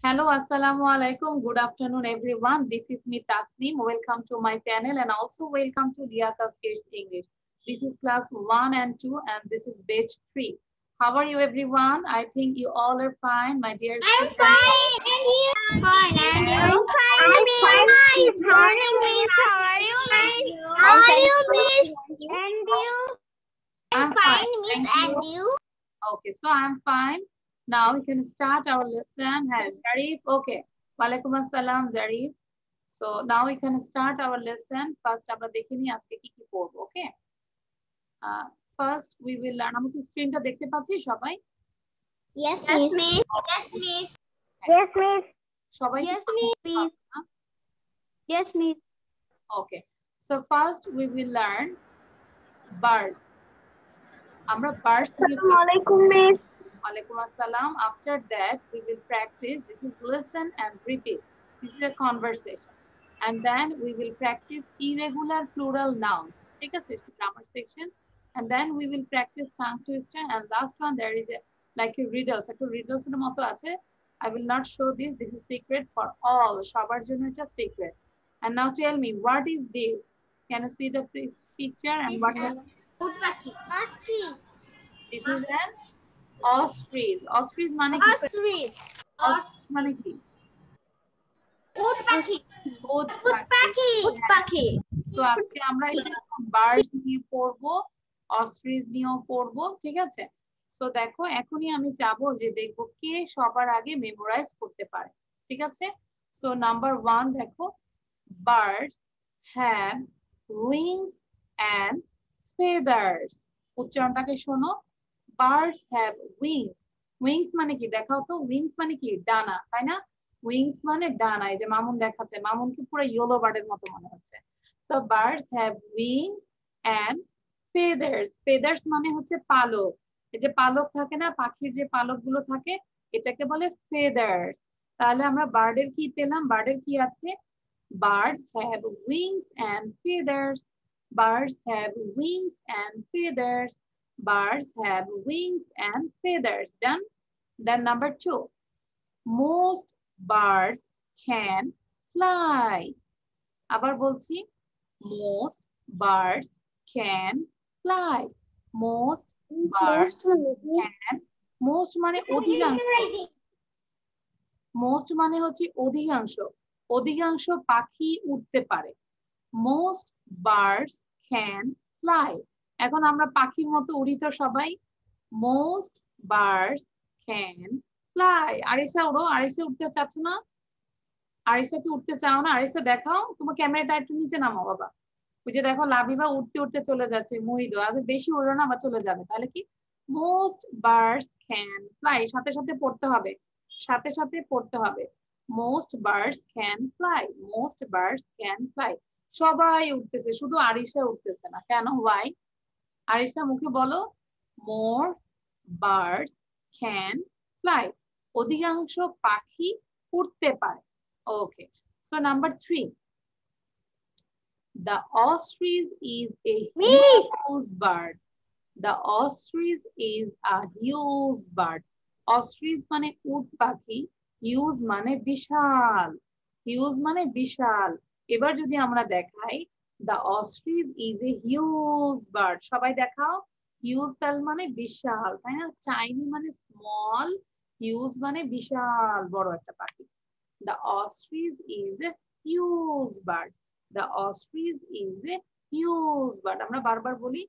Hello, assalamu alaikum. Good afternoon, everyone. This is me, Tasneem. Welcome to my channel and also welcome to Liaka's Kids English. This is class 1 and 2 and this is batch 3. How are you, everyone? I think you all are fine, my dear I'm students. fine. And you? Fine. And you? And I'm fine. Good morning, Miss. How are you, Miss? How are you, Miss? And you? I'm I'm fine. fine, Miss. Thank And you. you? Okay, so I'm fine. Now we can start our lesson. Has Zarif? Okay. Walaikum assalam, Zarif. So now we can start our lesson. First, আমরা দেখে নিই আজকে কি কি পড়বো, ওকে? First we will learn. আমরা কি স্ক্রিনটা দেখতে পাচ্ছি সবাই? Yes, Miss. Yes, Miss. Yes, Miss. সবাই Yes, Miss. Yes, Miss. Okay. So first we will learn birds. আমরা birds Assalamualaikum, Miss. Walaikum assalam. After that we will practice. This is listen and repeat. This is a conversation. And then we will practice irregular plural nouns. ঠিক আছে? It's a grammar section. And then we will practice tongue twister. And last one there is a like a riddles. একটা riddles এর মতো আছে. I will not show this. This is secret for all. সবার জন্য এটা secret. And now tell me, what is this? Can you see the picture and what is Ostrich. this? Is an ostrich. Ostrich মানে কি? Ostrich. Ostrich মানে কি? উট পাখি। উট উট পাখি। উট পাখি। So আজকে আমরা বার্ডস নিয়ে পড়বো, অস্ট্রিচ নিয়েও পড়বো, ঠিক আছে? সো দেখো এখনই আমি চাবো যে দেখবো কে সবার আগে মেমোরাইজ করতে পারে, ঠিক আছে? সো নাম্বার 1 দেখো, birds have wings and feathers. উচ্চারণটাকে শোনো, বার্ডস হ্যাভ উইংস। উইংস মানে কি দেখাও তো? উইংস মানে কি? ডানা, তাই না? উইংস মানে ডানা। এই যে মামুন দেখাচ্ছে, মামুনকে পুরো ইয়েলো বার্ডের মতো মনে হচ্ছে। So birds have wings and feathers. Feathers মানে হচ্ছে পালক। এই যে পালক থাকে না, পাখির যে পালকগুলো থাকে, এটাকে বলে feathers. তাহলে আমরা বার্ডের কি পেলাম? বার্ডের কি আছে? Birds have wings and feathers. Birds have wings and feathers. Birds have wings and feathers. Done? Then number 2. Most birds can fly. আবার বলছি, most birds can fly. Most birds can. Most মানে অধিকাংশ। most মানে হচ্ছে অধিকাংশ। অধিকাংশ পাখি উঠতে পারে। Most birds can fly. এখন আমরা পাখির মতো উড়ি তো সবাই। Most birds can fly. Aricha উড়ো। আরিসা উঠতে চাচ্ছ না? আরিসা কি উঠতে চাও না? আরিসা দেখাও, তোমার ক্যামেরাটা একটু নিচে নামাও বাবা। ওই যে দেখো লাবিবা উঠতে উঠতে চলে যাচ্ছে, মুহিদ আজ বেশি উড়ো না, আবার চলে যাবে। তাহলে কি? Most birds can fly. সাথে সাথে পড়তে হবে, সাথে সাথে পড়তে হবে। Most birds can fly. Most birds can fly. সবাই উঠতেছে, শুধু আরিসা উঠতেছে না। কেন? ওয়াই? আরিসা মুখে বলো, মোর বার্ডস ক্যান ফ্লাই। অধিকাংশ পাখি উঠতে পারে। Okay. So number 3. The ostrich is a huge bird. The ostrich is a huge bird. Ostrich মানে উট পাখি, huge মানে বিশাল। Huge মানে বিশাল। এবার যদি আমরা দেখাই, the ostrich is a huge bird. সবাই দেখাও। Huge তাহলে মানে বিশাল, তাই না? Tiny মানে small, huge মানে বিশাল বড় একটা পাখি। The ostrich is a huge bird. The ostrich is a huge bird. আমরা বারবার বলি,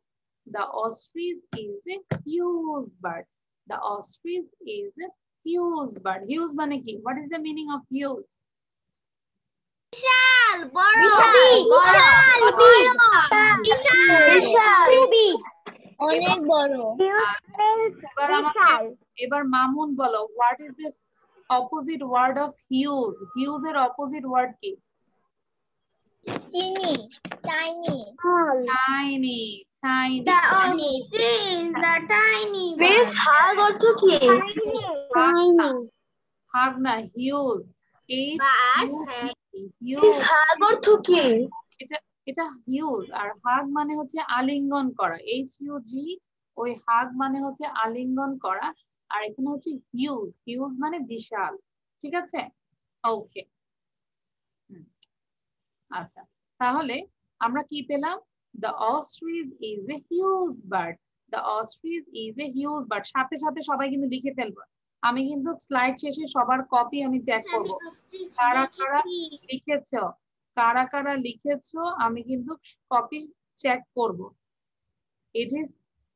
the ostrich is a huge bird. The ostrich is a huge bird. Huge মানে কি? What is the meaning of huge? বিশাল বড়। অনেক বড়। এবার মামুন বলো, what is this opposite word of huge? Huge এর opposite word কি? Tiny. Tiny. Tiny. Tiny. The tiny. Miss, হাগ অর্থ কি? Tiny. হাগ না, হিউজ। Birds have Miss, হাগ অর্থ কি? এটা হিউজ। আর হাগ মানে হচ্ছে আলিঙ্গন করা। HUG, ওই হাগ মানে হচ্ছে আলিঙ্গন করা। আর এখানে হচ্ছে হিউজ। হিউজ মানে বিশাল। ঠিক আছে? ওকে, আচ্ছা তাহলে আমরা কি পেলাম? The ostrich is a huge bird. The ostrich is a huge bird. সাথে সাথে সবাই কিন্তু লিখে ফেলবো। আমি কিন্তু স্লাইড শেষে সবার কপি আমি চেক করব। কারা কারা লিখেছো, কারা কারা লিখেছো আমি কিন্তু কপি চেক করব। It is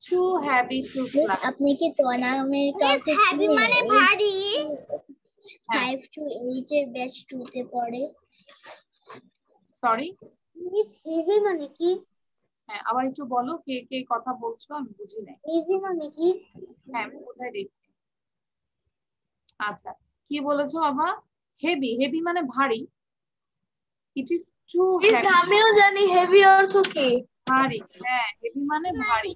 too heavy to fly. আপনি কি তোনামের কাছে হেভি মানে ভারী 5 to 8 এর ব্যাচ 2 তে পড়ে। সরি মিস হেভি মানে কি? হ্যাঁ আবার একটু বলো, কে কে কথা বলছো আমি বুঝি নাই। হেভি মানে কি? হ্যাঁ আমি কোথায় দেখছি। আচ্ছা কি বলেছো বাবা? হেভি, হেভি মানে ভারী। It is too heavy. আমিও জানি হেভি অর্থ কি। ভারী, হ্যাঁ হেভি মানে ভারী।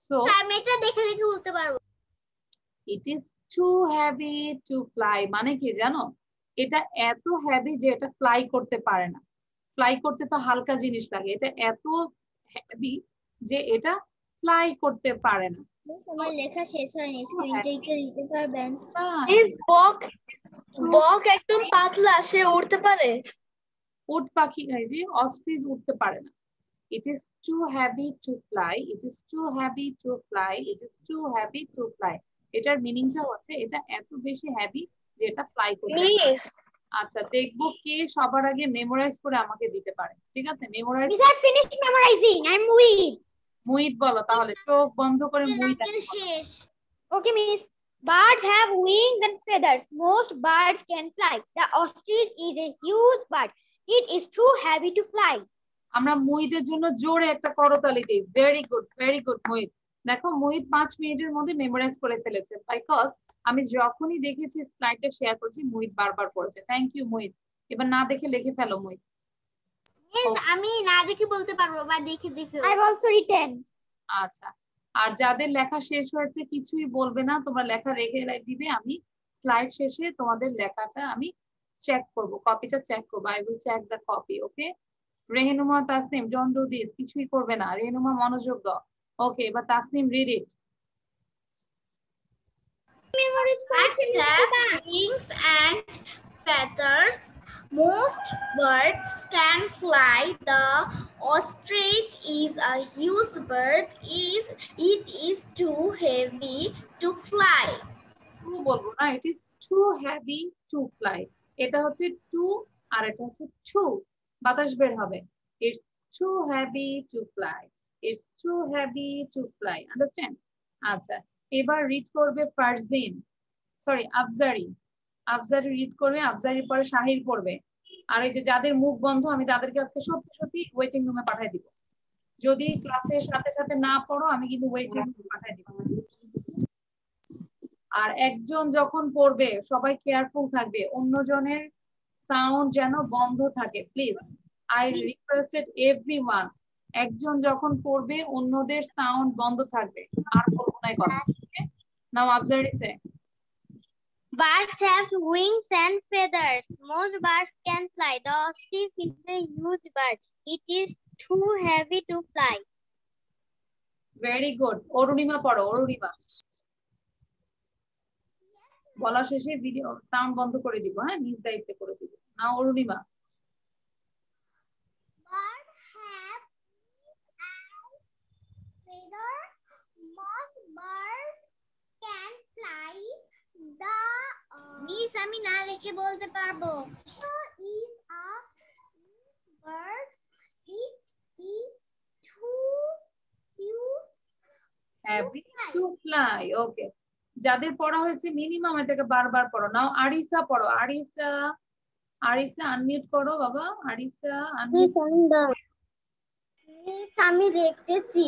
So আমি এটা দেখে দেখে বলতে পারবো। it is too heavy to fly মানে কি জানো? এটা এত হেভি যে এটা ফ্লাই করতে পারে না। ফ্লাই করতে তো হালকা জিনিস লাগে, এটা এত হেভি যে এটা ফ্লাই করতে পারে না। আমার লেখা শেষ হয়নি, স্ক্রিনটা একটু দিতে পারবেন? বক, বক একদম পাতলা, সে উড়তে পারে। উট পাখি, এই যে অস্ট্রিচ উঠতে পারে না। It is too heavy to fly. It is too heavy to fly. It is too heavy to fly. এটার মিনিংটা হচ্ছে এটা এত বেশি হেভি যে এটা ফ্লাই করতে পারে। আচ্ছা দেখবো কে সবার আগে মেমোরাইজ করে আমাকে দিতে পারে। ঠিক আছে memorise. Miss, I finished memorizing. I'm Muid. Muhit বলো তাহলে, চোখ বন্ধ করে Muhith. Okay, Miss. Birds have wings and feathers. Most birds can fly. The ostrich is a huge bird. It is too heavy to fly. আমরা মুহিতের জন্য জোরে একটা করতালি দিই। Very good, very good Muhit. দেখো মুহিত 5 মিনিটের মধ্যে মেমোরাইজ করে ফেলেছে, বিকজ আমি যখনই দেখেছি স্লাইডটা শেয়ার করছি মুহিত বারবার পড়েছে। Thank you Muhit. এবার না দেখে লিখে ফেলো মুহিত। আমি না দেখে বলতে পারবো বা দেখে দেখে। I've also written. আচ্ছা আর যাদের লেখা শেষ হয়েছে কিছুই বলবে না, তোমরা লেখা রেখে দিবে। আমি স্লাইড শেষে তোমাদের লেখাটা আমি চেক করব, কপিটা চেক করব। I will check the copy. Okay Rehnuma Tasnim don't do this, কিছুই করবে না। রেহনুমা মনোযোগ দাও। ওকে এবার Tasnim read it. Birds have wings and feathers. Most birds can fly. The ostrich is a huge bird. It is too heavy to fly. Too বলবো না, it is too heavy to fly. এটা হচ্ছে two আর এটা হচ্ছে two, বাতাস বের হবে। It's too heavy to fly. It's too heavy to fly. Understand? আচ্ছা এবার রিড করবে ফারজিন, সরি আফজারি। আফজারি রিড করবে, আফজারির পরে শাহির পড়বে। আর এই যে যাদের মুখ বন্ধ আমি তাদেরকে আজকে সত্যি সত্যি ওয়েটিং রুমে পাঠিয়ে দিব। যদি ক্লাসের সাথে সাথে না পড়ো আমি কিন্তু ওয়েটিং রুমে পাঠিয়ে দিব। আর একজন যখন পড়বে সবাই কেয়ারফুল থাকবে, অন্যজনের সাউন্ড যেন বন্ধ থাকে প্লিজ। আই রিকোয়েস্টেড এভরিওয়ান, একজন যখন পড়বে অন্যদের সাউন্ড বন্ধ থাকবে। আর বলবো না কথা। নাও আফজারি সে। Birds have wings and feathers. Most birds can fly. The ostrich is a huge bird. It is too heavy to fly. Very good. Arunima পড়ো, অরুণিমা। বলা শেষে ভিডিও সাউন্ড বন্ধ করে দিব, হ্যাঁ নিজ দায়িত্বে করে দিব। না Arunima. Birds have feathers. Most birds can fly. The Miss আমি না লিখে বলতে পারবো। Is a bird. It is too heavy to fly. ওকে যাদের পড়া হয়েছে মিনিমাম এটাকে বারবার পড়ো। নাও আরিসা পড়ো। আরিসা, আরিসা আনমিউট করো বাবা। আরিসা আনমিউট। আমি দেখতেছি।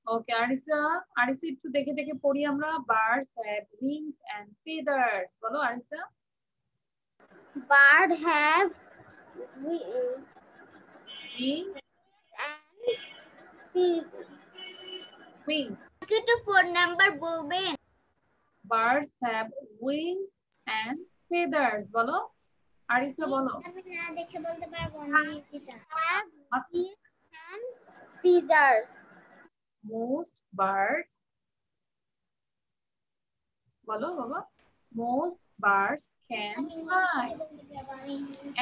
ওকে আরিসা, আরিসা একটু দেখে দেখে পড়ি আমরা। Birds have wings and feathers. বলো Arisa. Bird have wings and wings. একটু ফোন নাম্বার বলবেন? Birds have wings and feathers. বলো আরিসা বলো। আমি না দেখে বলতে পারবো না। Have wings and feathers. Most birds বলো বাবা। most birds can fly.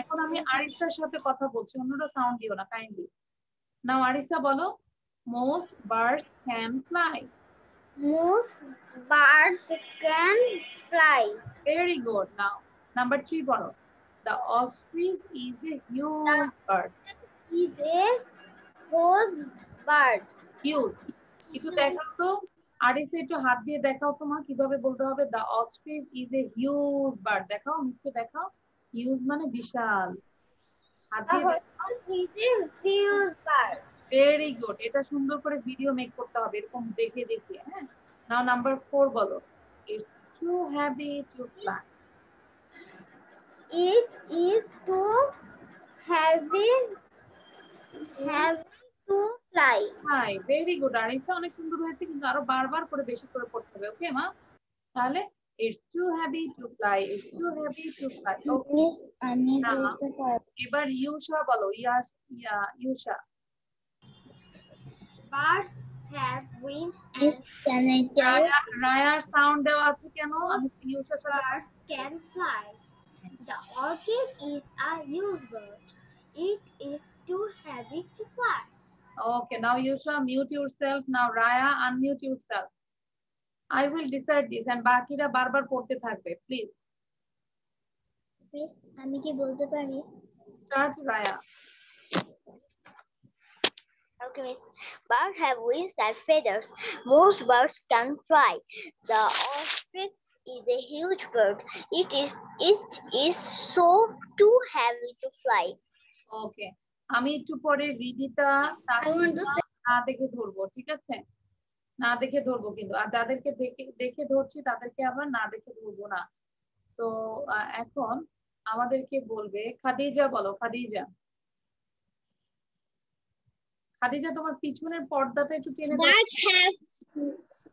এখন আমি আরিসার সাথে কথা বলছি, অন্যরা সাউন্ড দিও না কাইন্ডলি। নাও আরিসা বলো, most birds can fly. Most birds can fly. Very good. Now number 3 বলো, the ostrich is a huge bird. Is a huge bird. Huge. একটু দেখাও তো আরিসা, একটু হাত দিয়ে দেখাও তো মা কিভাবে বলতে হবে, the ostrich is a huge bird। দেখাও মিসকে দেখাও, huge মানে বিশাল, হাত দিয়ে দেখাও। Is a huge bird. Very good, এটা সুন্দর করে ভিডিও মেক করতে হবে এরকম দেখে দেখে। হ্যাঁ, নাও নাম্বার 4 বলো, it's too heavy to fly. It is too heavy to fly. Hi, very good Arisa, অনেক সুন্দর হয়েছে, কিন্তু আরো বারবার করে বেশি করে পড়তে হবে। ওকে মা, তাহলে it's too heavy to fly, it's too heavy to fly. Miss, আমি না। বলতে পারবো। এবার ইউশা বলো, Yusha. Birds have wings Miss, and can I tell? রায়ার সাউন্ড দেওয়া আছে কেন? আমি ইউশা ছাড়া birds can fly. The orchid is a huge bird. It is too heavy to fly. Okay, now Yusha, mute yourself. Now Raya, unmute yourself. I will decide this and বাকিরা বারবার পড়তে থাকবে, please. Miss, আমি কি বলতে পারি? Start Raya. Okay, Miss. Birds have wings and feathers. Most birds can fly. The ostrich is a huge bird. It is so too heavy to fly. Okay. আমি একটু পরে রিদিতা না দেখে ধরবো, ঠিক আছে? না দেখে ধরবো কিন্তু, আর যাদেরকে দেখে ধরছি তাদেরকে আবার না দেখে ধরবো না। সো এখন আমাদেরকে বলবে খাদিজা, বলো খাদিজা। খাদিজা, তোমার পিছনের পর্দাটা একটু টেনে দাও।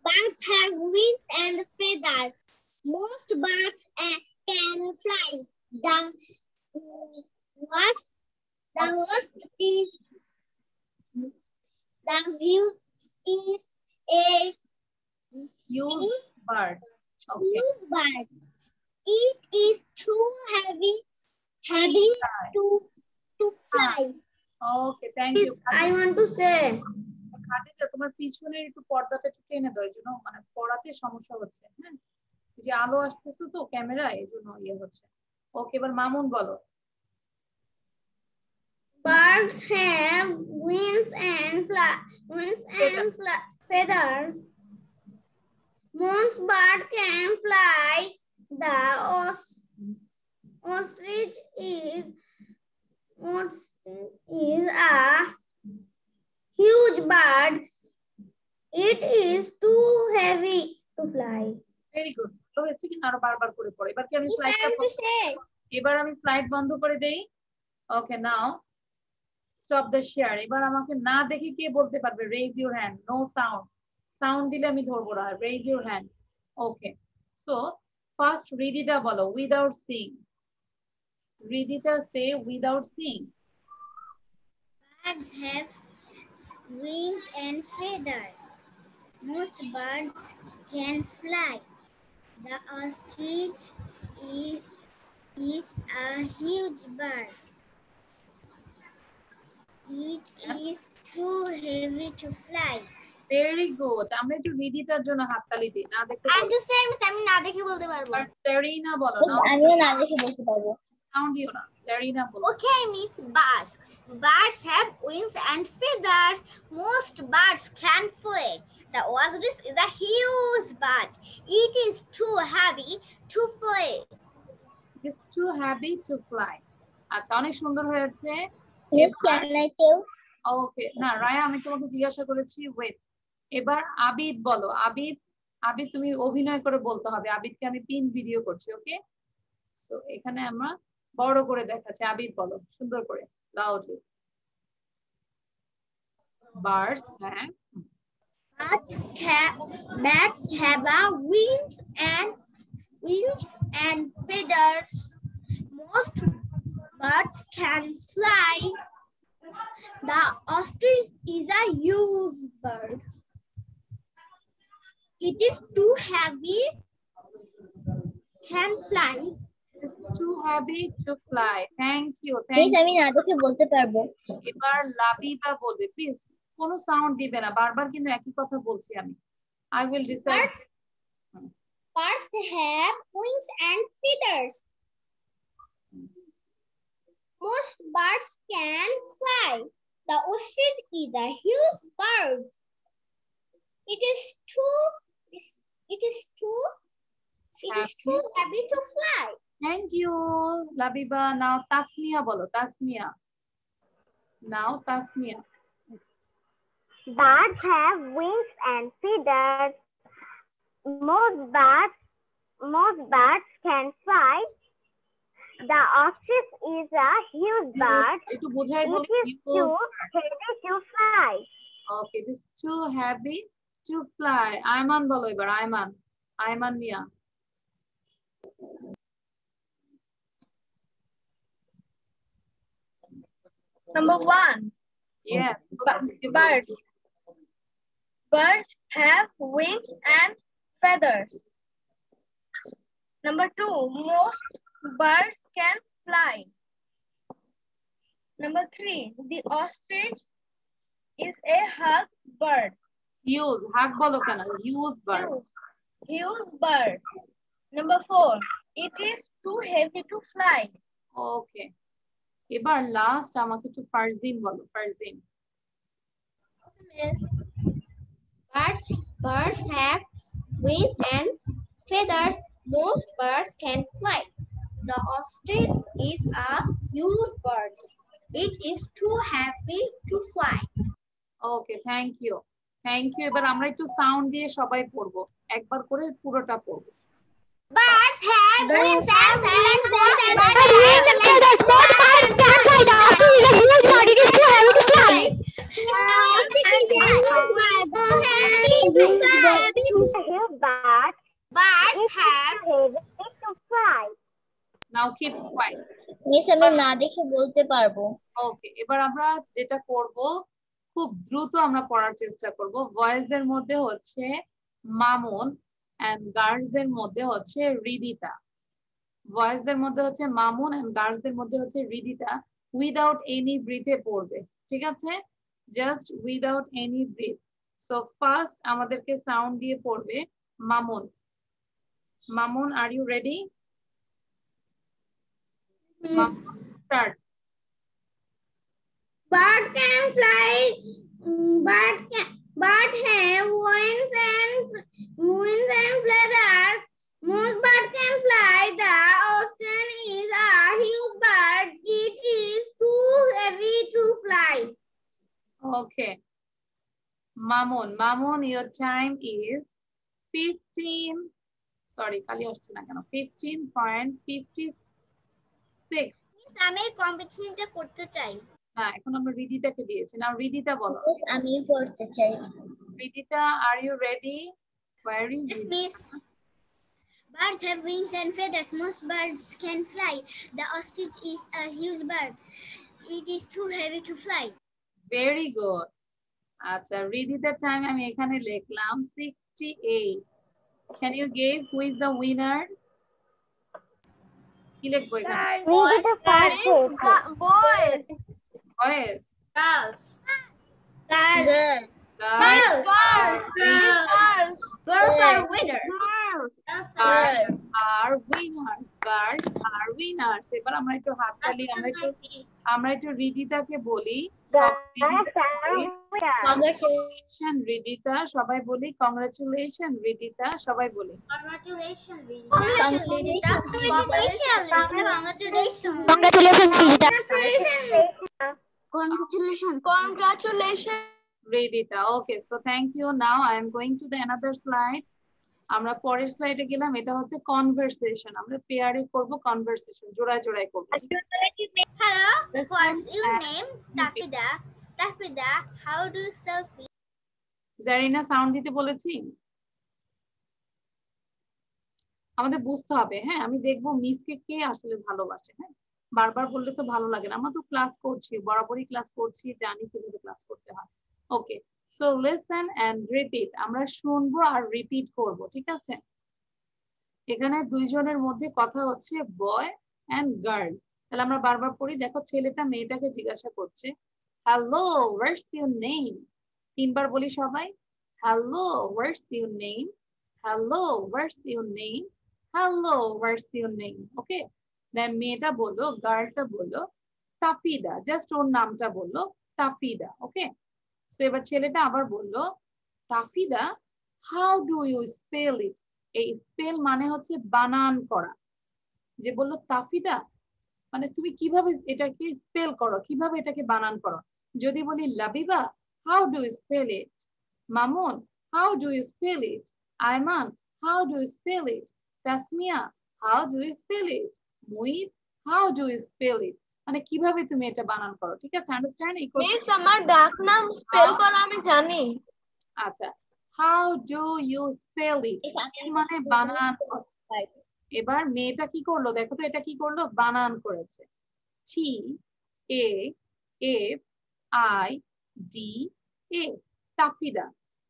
Birds have wings and feathers. Most birds can fly. The host is a Huge bird. Okay. huge bird. It is too heavy to fly. Okay, thank you. I want to say. Khadija, তোমার পিছনের একটু পর্দাটা একটু টেনে দাও, এই জন্য মানে পড়াতে সমস্যা হচ্ছে। হ্যাঁ, এই যে আলো আসতেছে তো ক্যামেরা, এই জন্য ইয়ে হচ্ছে। ওকে, এবার মামুন বলো। Birds have wings and feathers. Most birds can fly. The ostrich is a huge bird. It is too heavy to fly. Very good, ভালো হয়েছে, কিন্তু আরো বারবার করে পড়ো। এবার কি আমি স্লাইড বন্ধ করে দেই? Okay, now stop the share. এবার আমাকে না দেখে কে বলতে পারবে? Raise your hand. No sound, sound দিলে আমি ধরবো না। Raise your hand. Okay, so first Ridita বলো, without sing. Ridita say without sing. Birds have wings and feathers. Most birds can fly. The ostrich is a huge bird. It is too heavy to fly. Very good. আমরা একটু রিদিতার জন্য হাততালি দিই, না দেখে I'm the same. আমি না দেখে বলতে পারবো। সেরিনা বলো না, আমিও না দেখে বলতে পারবো। সাউন্ড দিও না। সেরিনা বলো। Okay, Miss. Birds. Birds have wings and feathers. Most birds can fly. The ostrich is a huge bird. It is too heavy to fly. Just too heavy to fly. আচ্ছা, অনেক সুন্দর হয়েছে। Miss, can I tell? ওকে, না রায়া, আমি তোমাকে জিজ্ঞাসা করেছি wait. এবার আবিদ বলো। আবিদ, তুমি অভিনয় করে বলতে হবে। আবিদকে আমি পিন ভিডিও করছি। ওকে, সো এখানে আমরা বড় করে দেখাচ্ছি। আবিদ বলো সুন্দর করে, লাউডলি। বার্ডস হ্যাঁ, Bats have wings and feathers. Most birds can fly. The ostrich is a huge bird. It is too heavy can fly. Is too heavy to fly. Thank you. Miss আমি না দেখে বলতে পারবো। এবার লাবিবা বলবে please, কোনো sound দিবে না, বারবার কিন্তু একই কথা বলছি আমি। I will decide. Birds have wings and feathers. Most birds can fly. The ostrich is a huge bird. It is too heavy to fly. Thank you, Labiba. Now Tasmia bolo, Tasmia. Now Tasmia. Birds have wings and feathers. Most birds can fly. The ostrich is a huge bird. Ekটু বোঝাই It বলি, is too heavy to fly. Okay, it is too heavy to fly. Ayman bolo এবার, Ayman Mia. Number 1. Yes. Birds have wings and feathers. Number 2. Most birds can fly. Number 3. The ostrich is a huge bird. Huge, hug bolo কেন? Huge bird. Huge bird. Number 4. It is too heavy to fly. Okay. এবার last আমাকে একটু ফারজিন বলো, Farzin. Birds have wings and feathers. Most birds can fly. The ostrich is a huge bird. It is too heavy to fly. Okay, thank you. এবার আমরা একটু sound দিয়ে সবাই পড়বো, একবার করে পুরোটা পড়বো। Birds have wings and feathers. Now keep quiet. Miss আমি না দেখে বলতে পারবো। ওকে, এবার আমরা যেটা করব, খুব দ্রুত আমরা পড়ার চেষ্টা করব। বয়েজদের মধ্যে হচ্ছে মামুন এন্ড গার্লসদের মধ্যে হচ্ছে রিদিতা। বয়েজদের মধ্যে হচ্ছে মামুন এন্ড গার্লসদের মধ্যে হচ্ছে রিদিতা। উইদাউট এনি ব্রিথে পড়বে, ঠিক আছে? Just without any breath. So first আমাদেরকে সাউন্ড দিয়ে পড়বে Mamun. Mamun, are you ready? Start. Bird can fly. Bird have wings and feathers. Most bird can fly. The ostrich is a huge bird. It is too heavy to fly. Okay. Mamun, your time is 15. Sorry, kali আসছে না কেন? 15.56. আমি কম্পিটিশনটা করতে চাই। হ্যাঁ, এখন আমরা রিদিতাকে দিয়েছি। নাও রিদিতা বলো। আমি পড়তে চাই। Ridita, are you ready? Where is Yes, it? miss. Birds have wings and feathers. Most birds can fly. The ostrich is a huge bird. It is too heavy to fly. Very good. আচ্ছা, রিদিতার time আমি এখানে লিখলাম 68. Can you guess who is the winner? কি লিখবো এখানে? Boys. Boys. Girls. Girls are winners. Girls are winners. এবার আমরা একটু হাততালি, আমরা একটু রিদিতাকে বলি। Congratulations রিদিতা, সবাই বলি কংগ্রাচুলেশন রিদিতা, সবাই বলি Congratulations, Ridita. Okay, so thank you. Now I am going to the another slide. আমরা পরের স্লাইডে গেলাম। এটা হচ্ছে কনভারসেশন। আমরা পেয়ারে করব কনভারসেশন, জোড়ায় করব। Hello, what's your name? Tafida, how do you selfie? Zarina, sound দিতে বলেছি। আমাদের বুঝতে হবে, হ্যাঁ? আমি দেখবো মিসকে কে আসলে ভালোবাসে। হ্যাঁ, বারবার বললে তো ভালো লাগে না। আমরা তো ক্লাস করছি, বরাবরই ক্লাস করছি, জানি কিভাবে ক্লাস করতে হয়। ওকে, সো লিসেন এন্ড রিপিট। আমরা শুনবো আর রিপিট করব, ঠিক আছে? এখানে দুইজনের মধ্যে কথা হচ্ছে বয় অ্যান্ড গার্ল। তাহলে আমরা বারবার পড়ি। দেখো ছেলেটা মেয়েটাকে জিজ্ঞাসা করছে, হ্যালো হোয়াটস ইউর নেম। তিনবার বলি সবাই, hello what's your name, hello what's your name, hello what's your name. Okay, then মেয়েটা বললো, গার্লটা বললো তাফিদা, জাস্ট ওর নামটা বললো তাফিদা। ওকে, সো এবার ছেলেটা আবার বললো, তাফিদা হাউ ডু ইউ স্পেল ইট। এই স্পেল মানে হচ্ছে বানান করা। যে বললো তাফিদা মানে তুমি কিভাবে এটাকে স্পেল করো, কিভাবে এটাকে বানান করো। যদি বলি Labiba how do you spell it, Mamun how do you spell it, Ayman how do you spell it, Tasmiya how do you spell it, Muid how do you spell it, মানে কিভাবে তুমি এটা বানান করো। ঠিক আছে, আন্ডারস্ট্যান্ড? মিস আমার ডাক নাম স্পেল করা আমি জানি। আচ্ছা, how do you spell it মানে বানান করো। এবার মেয়েটা কি করলো দেখো তো, এটা কি করলো, বানান করেছে। T A F I D A, Tafida.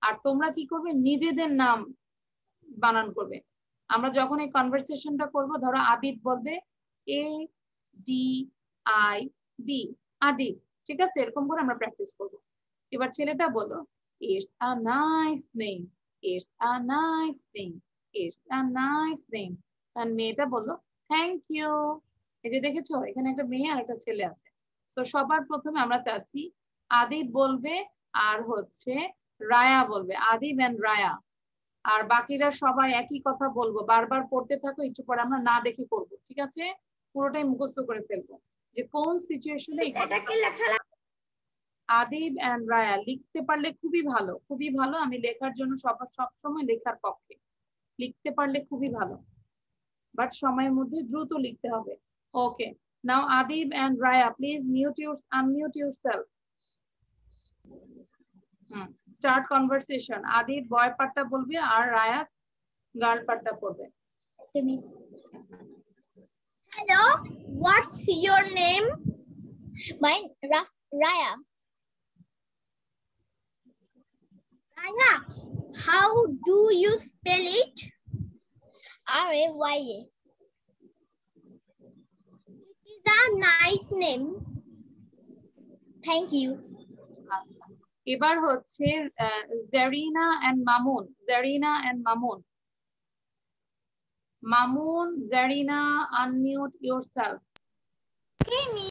আর তোমরা কি করবে, নিজেদের নাম বানান করবে। আমরা যখন এই কনভারসেশনটা করব, ধরো আবিদ বলবে A D I B, Adib. ঠিক আছে, এরকম করে আমরা প্র্যাকটিস করব। এবার ছেলেটা বলো, it's a nice name, it's a nice name, it's a nice name. আর মেয়েটা বললো থ্যাংক ইউ। এই যে দেখেছো, এখানে একটা মেয়ে আর একটা ছেলে আছে। তো সবার প্রথমে আমরা চাচ্ছি আদিব বলবে আর হচ্ছে রায়া বলবে, আদিব এন্ড রায়া। আর বাকিরা সবাই একই কথা বলবো, বারবার পড়তে থাকো, একটু পরে আমরা না দেখে করবো। ঠিক আছে, পুরোটাই মুখস্থ করে ফেলবো যে কোন সিচুয়েশনে। আদিব এন্ড রায়া লিখতে পারলে খুবই ভালো, খুবই ভালো। আমি লেখার জন্য সবসময় লেখার পক্ষে, লিখতে পারলে খুবই ভালো, বাট সময়ের মধ্যে দ্রুত লিখতে হবে। Okay, now Adib and Raya please unmute yourself. Start conversation. Adib boy পার্টটা বলবে আর রায়া গার্ল পার্টটা পড়বে। Hello, what's your name? Mine, Raya. Raya, how do you spell it? R-A-Y-A. It is a nice name. Thank you. এবার হচ্ছে Zarina and Mamun, Zarina and Mamun. Mamun, Zarina, unmute yourself. Okay, me.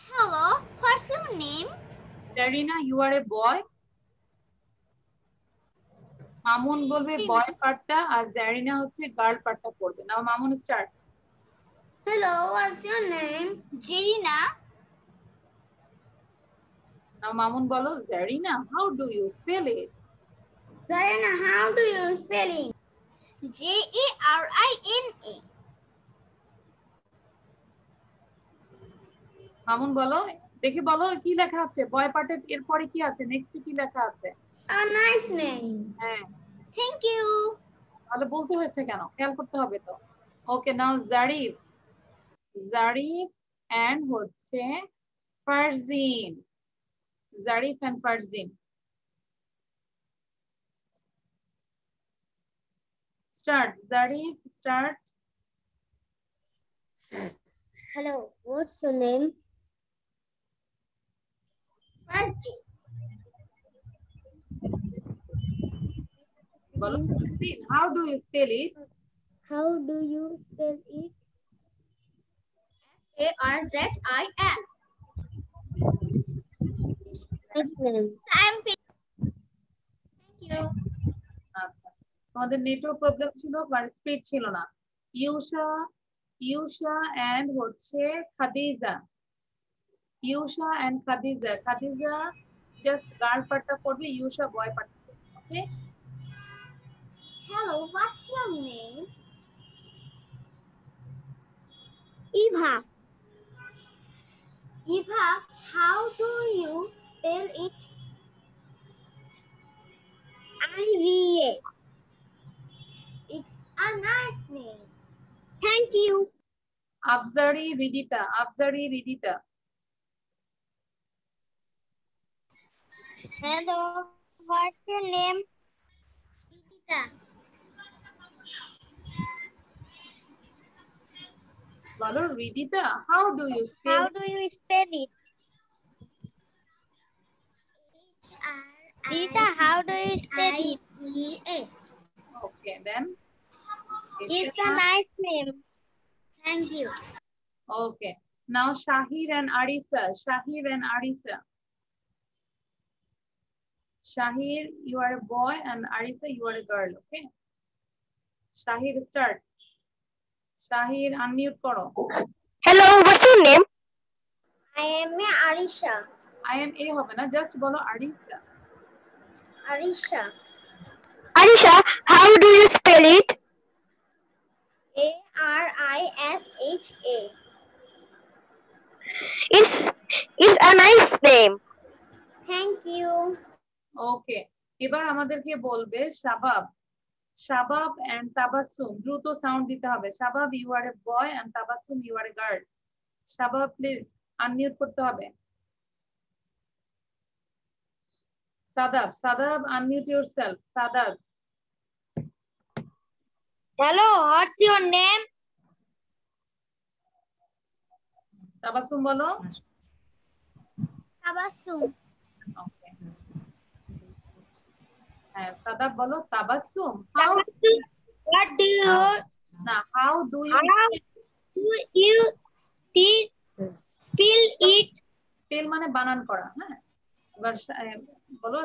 Hello, what's your name? Zarina, you are a boy. Mamun বলবে boy পার্টটা আর জারিনা হচ্ছে girl পার্টটা পড়বে। Now Mamun start. Hello, what's your name? Jirina. Now Mamun বলো, Zarina how do you spell it? Zarina, how do you spell it? Jarina. Mamun বলো, দেখে বলো কি লেখা আছে বয় পার্টের এরপরে কি আছে, নেক্সট কি লেখা আছে? A nice name. হ্যাঁ, Thank you. তাহলে বলতে হয়েছে কেন, খেয়াল করতে হবে তো। Okay, now Jarif, Jarif and হচ্ছে Farzin, Jarif and Farzin. Start, Jarif start. Hello, what's your name? Farji. বলো Farzin, how do you spell it? How do you spell it? Farzin. Nice name. Thank you. আচ্ছা, তোমাদের নেটওয়ার্ক প্রবলেম ছিল বা স্পিড ছিল না। ইউশা, ইউশা এন্ড হচ্ছে Khadija, Yusha and Khadija. Khadija just girl পার্টটা পড়বে, ইউশা বয় পার্টটা পড়বে। ওকে, Hello, what's your name? Eva. Eva, how do you spell it? I-V-A. It's a nice name. Thank you. আফজারি Ridita, আফজারি Ridita. Hello, what's your name? Vidita. বলো Ridita, how do you spell How it? do you spell it? Rita, how do you spell it? Okay, then It's a nice name. Thank you. okay. Now Shahir and Arisa. Shahir and Arisa. Shahir, you are a boy, and Arisa, you are a girl. Okay. Shahir, start. Shahir, unmute koro. Hello, what's your name? I am Arisha. I am a hobe na, just bolo Arisa. Arisha. Arisha, how do you spell it? Arisha. It's a nice name. Thank you. Okay. এবার আমাদেরকে বলবে শাবাব। শাবাব and Tabassum, দ্রুত sound দিতে হবে। শাবাব, you are a boy, and Tabassum, you are a girl. Shabab, please unmute করতে হবে। Shadab, Shadab, unmute yourself. Shadab. Hello, what's your name? Tabassum বলো। Tabassum. Okay. হ্যাঁ, সাদাব বলো তাবাসসুম। What do you না, how do you spell it? Spell মানে বানান করা, হ্যাঁ। এবার বলো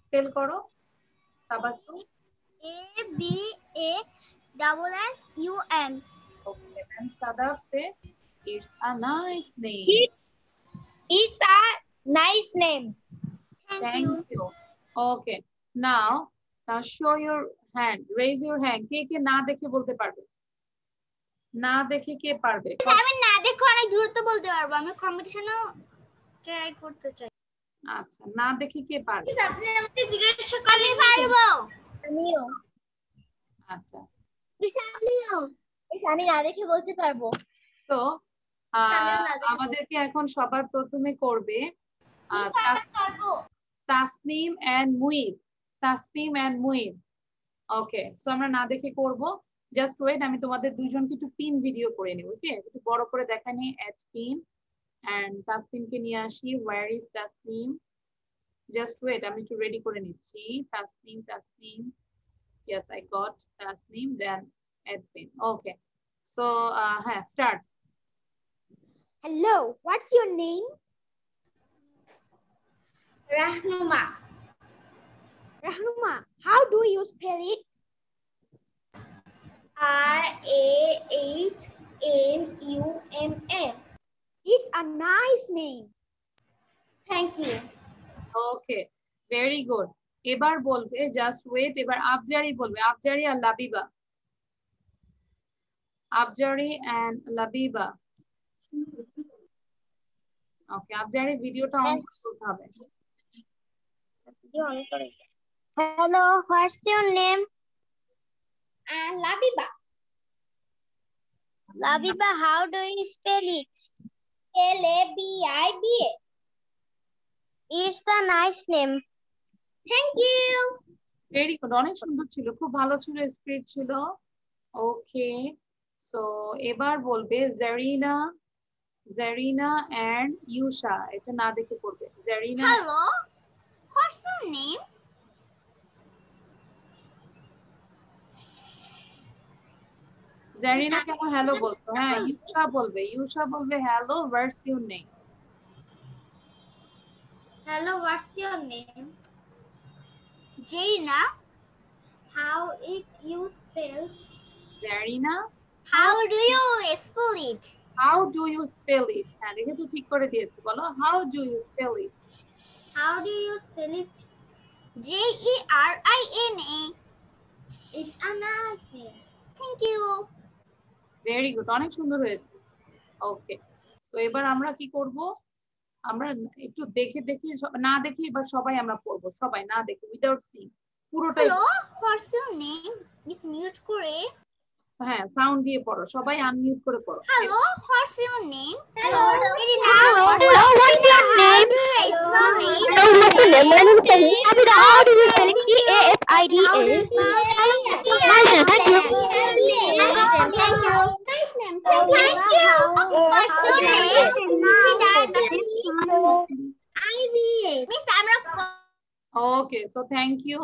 স্পেল করো Tabassum. ABASSUM. Okay, then Sadaf say it's a nice name. It's a nice name. Thank you. Okay, now show your hand. Raise your hand. কে কে না দেখে বলতে পারবে? না দেখে কে পারবে? আমি না দেখো অনেক দ্রুত বলতে পারবো, আমি কম্পিটিশনেও ট্রাই করতে চাই। আচ্ছা, না দেখে কে পারবে? আপনি আমাকে জিজ্ঞাসা করলে পারবো। আমিও। আচ্ছা, আমি না দেখে বলতে পারবো। তো আমাদেরকে এখন সবার প্রথমে করবে Tasnim and Muid. Tasnim and Muid. Okay, so আমরা না দেখে করব। জাস্ট ওয়েট, আমি তোমাদের দুইজনকে একটু পিন ভিডিও করে নিব। ওকে, একটু বড় করে দেখানি এট পিন এন্ড তাসনিমকে নিয়ে আসি। Where is Tasnim? Just wait, আমি একটু রেডি করে নিচ্ছি। Tasnim, Tasnim, yes, I got Tasneem, then add pin. Okay, so start. Hello, what's your name? Rahnuma. Rahnuma, how do you spell it? RAHNUMA. It's a nice name. Thank you. Okay, very good. এবার বলবে, just wait, এবার আফজারি বলবে। আফজারি আর Labiba. আফজারি and Labiba. ওকে, আফজারি ভিডিওটা on করতে হবে। Hello, what's your name? Labiba. Labiba, how do you spell it? LABIBA. It's a nice name. Thank you. Very good, অনেক সুন্দর ছিল, খুব ভালো ছিল, স্পিড ছিল। ওকে, সো এবার বলবে জারিনা। Zarina and Yusha. এটা না দেখে পড়বে। Zarina. Hello, what's your name? Zarina কেন হ্যালো বলতো? হ্যাঁ, ইউশা বলবে। ইউশা বলবে hello, what's your name? Hello, what's your name? Jaina. How it you spelled? Zarina. How do you spell it? How do you spell it? হ্যাঁ, দেখেছো, ঠিক করে দিয়েছে। বলো how do you spell it? How do you spell it? JERINA. It's a nice name. Thank you. Very good, অনেক সুন্দর হয়েছে। ওকে, so এবার আমরা কি করব? আমরা একটু দেখে দেখে, না দেখে এবার সবাই আমরা পড়বো। সবাই না দেখে, উইদাউট সিং, পুরোটাই। Hello, what's your name? Is mute করে। হ্যাঁ, সাউন্ড দিয়ে পড়ো, সবাই আনমিউট করে পড়ো। Hello, what's your name? Hello, Hello, what's your name? Hello, Hello, what's your name? My name is Sabina. Sabina, how do you spell it? TASIDA. Nice name, thank you. Thank you. Nice name. Okay, so thank you.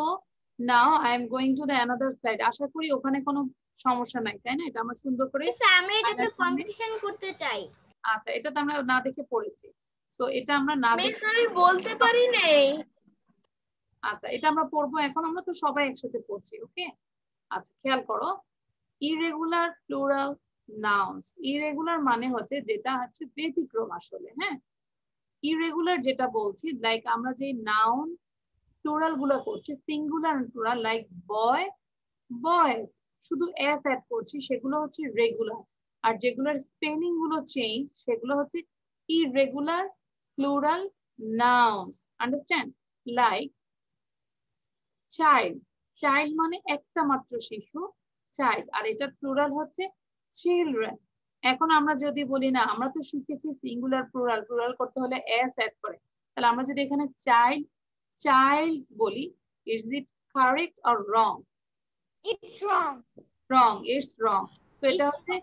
Now I am going to the another side. আশা করি ওখানে কোনো সমস্যা নাই, তাই না? এটা আমরা সুন্দর করে আমরা এটাতে কম্পিটিশন করতে চাই। আচ্ছা, এটা তো আমরা না দেখে পড়েছি। সো এটা আমরা না দেখে আমি বলতে পারি নাই। আচ্ছা, এটা আমরা পড়বো এখন। আমরা তো সবাই একসাথে পড়ছি, ওকে? আচ্ছা, খেয়াল করো, ইরেগুলার প্লুরাল নাউন্স। ইরেগুলার মানে হচ্ছে যেটা হচ্ছে ব্যতিক্রম আসলে, হ্যাঁ? ইরেগুলার যেটা বলছি, লাইক আমরা যে নাউন প্লুরাল গুলো করছি, সিঙ্গুলার প্লুরাল, লাইক বয়, বয়েজ, শুধু এস অ্যাড করছি, সেগুলো হচ্ছে রেগুলার। আর যেগুলোর স্পেলিং গুলো চেঞ্জ, সেগুলো হচ্ছে irregular plural nouns. Understand? Like child, child মানে একটা মাত্র শিশু, চাইল্ড। আর এটা প্লুরাল হচ্ছে চিলড্রেন। এখন আমরা যদি বলি না, আমরা তো শিখেছি সিঙ্গুলার প্লুরাল, প্লুরাল করতে হলে এস অ্যাড করে, তাহলে আমরা যদি এখানে চাইল্ড, চাইল্ডস বলি, is it correct or wrong? It's wrong. Wrong, it's wrong. So এটা হচ্ছে,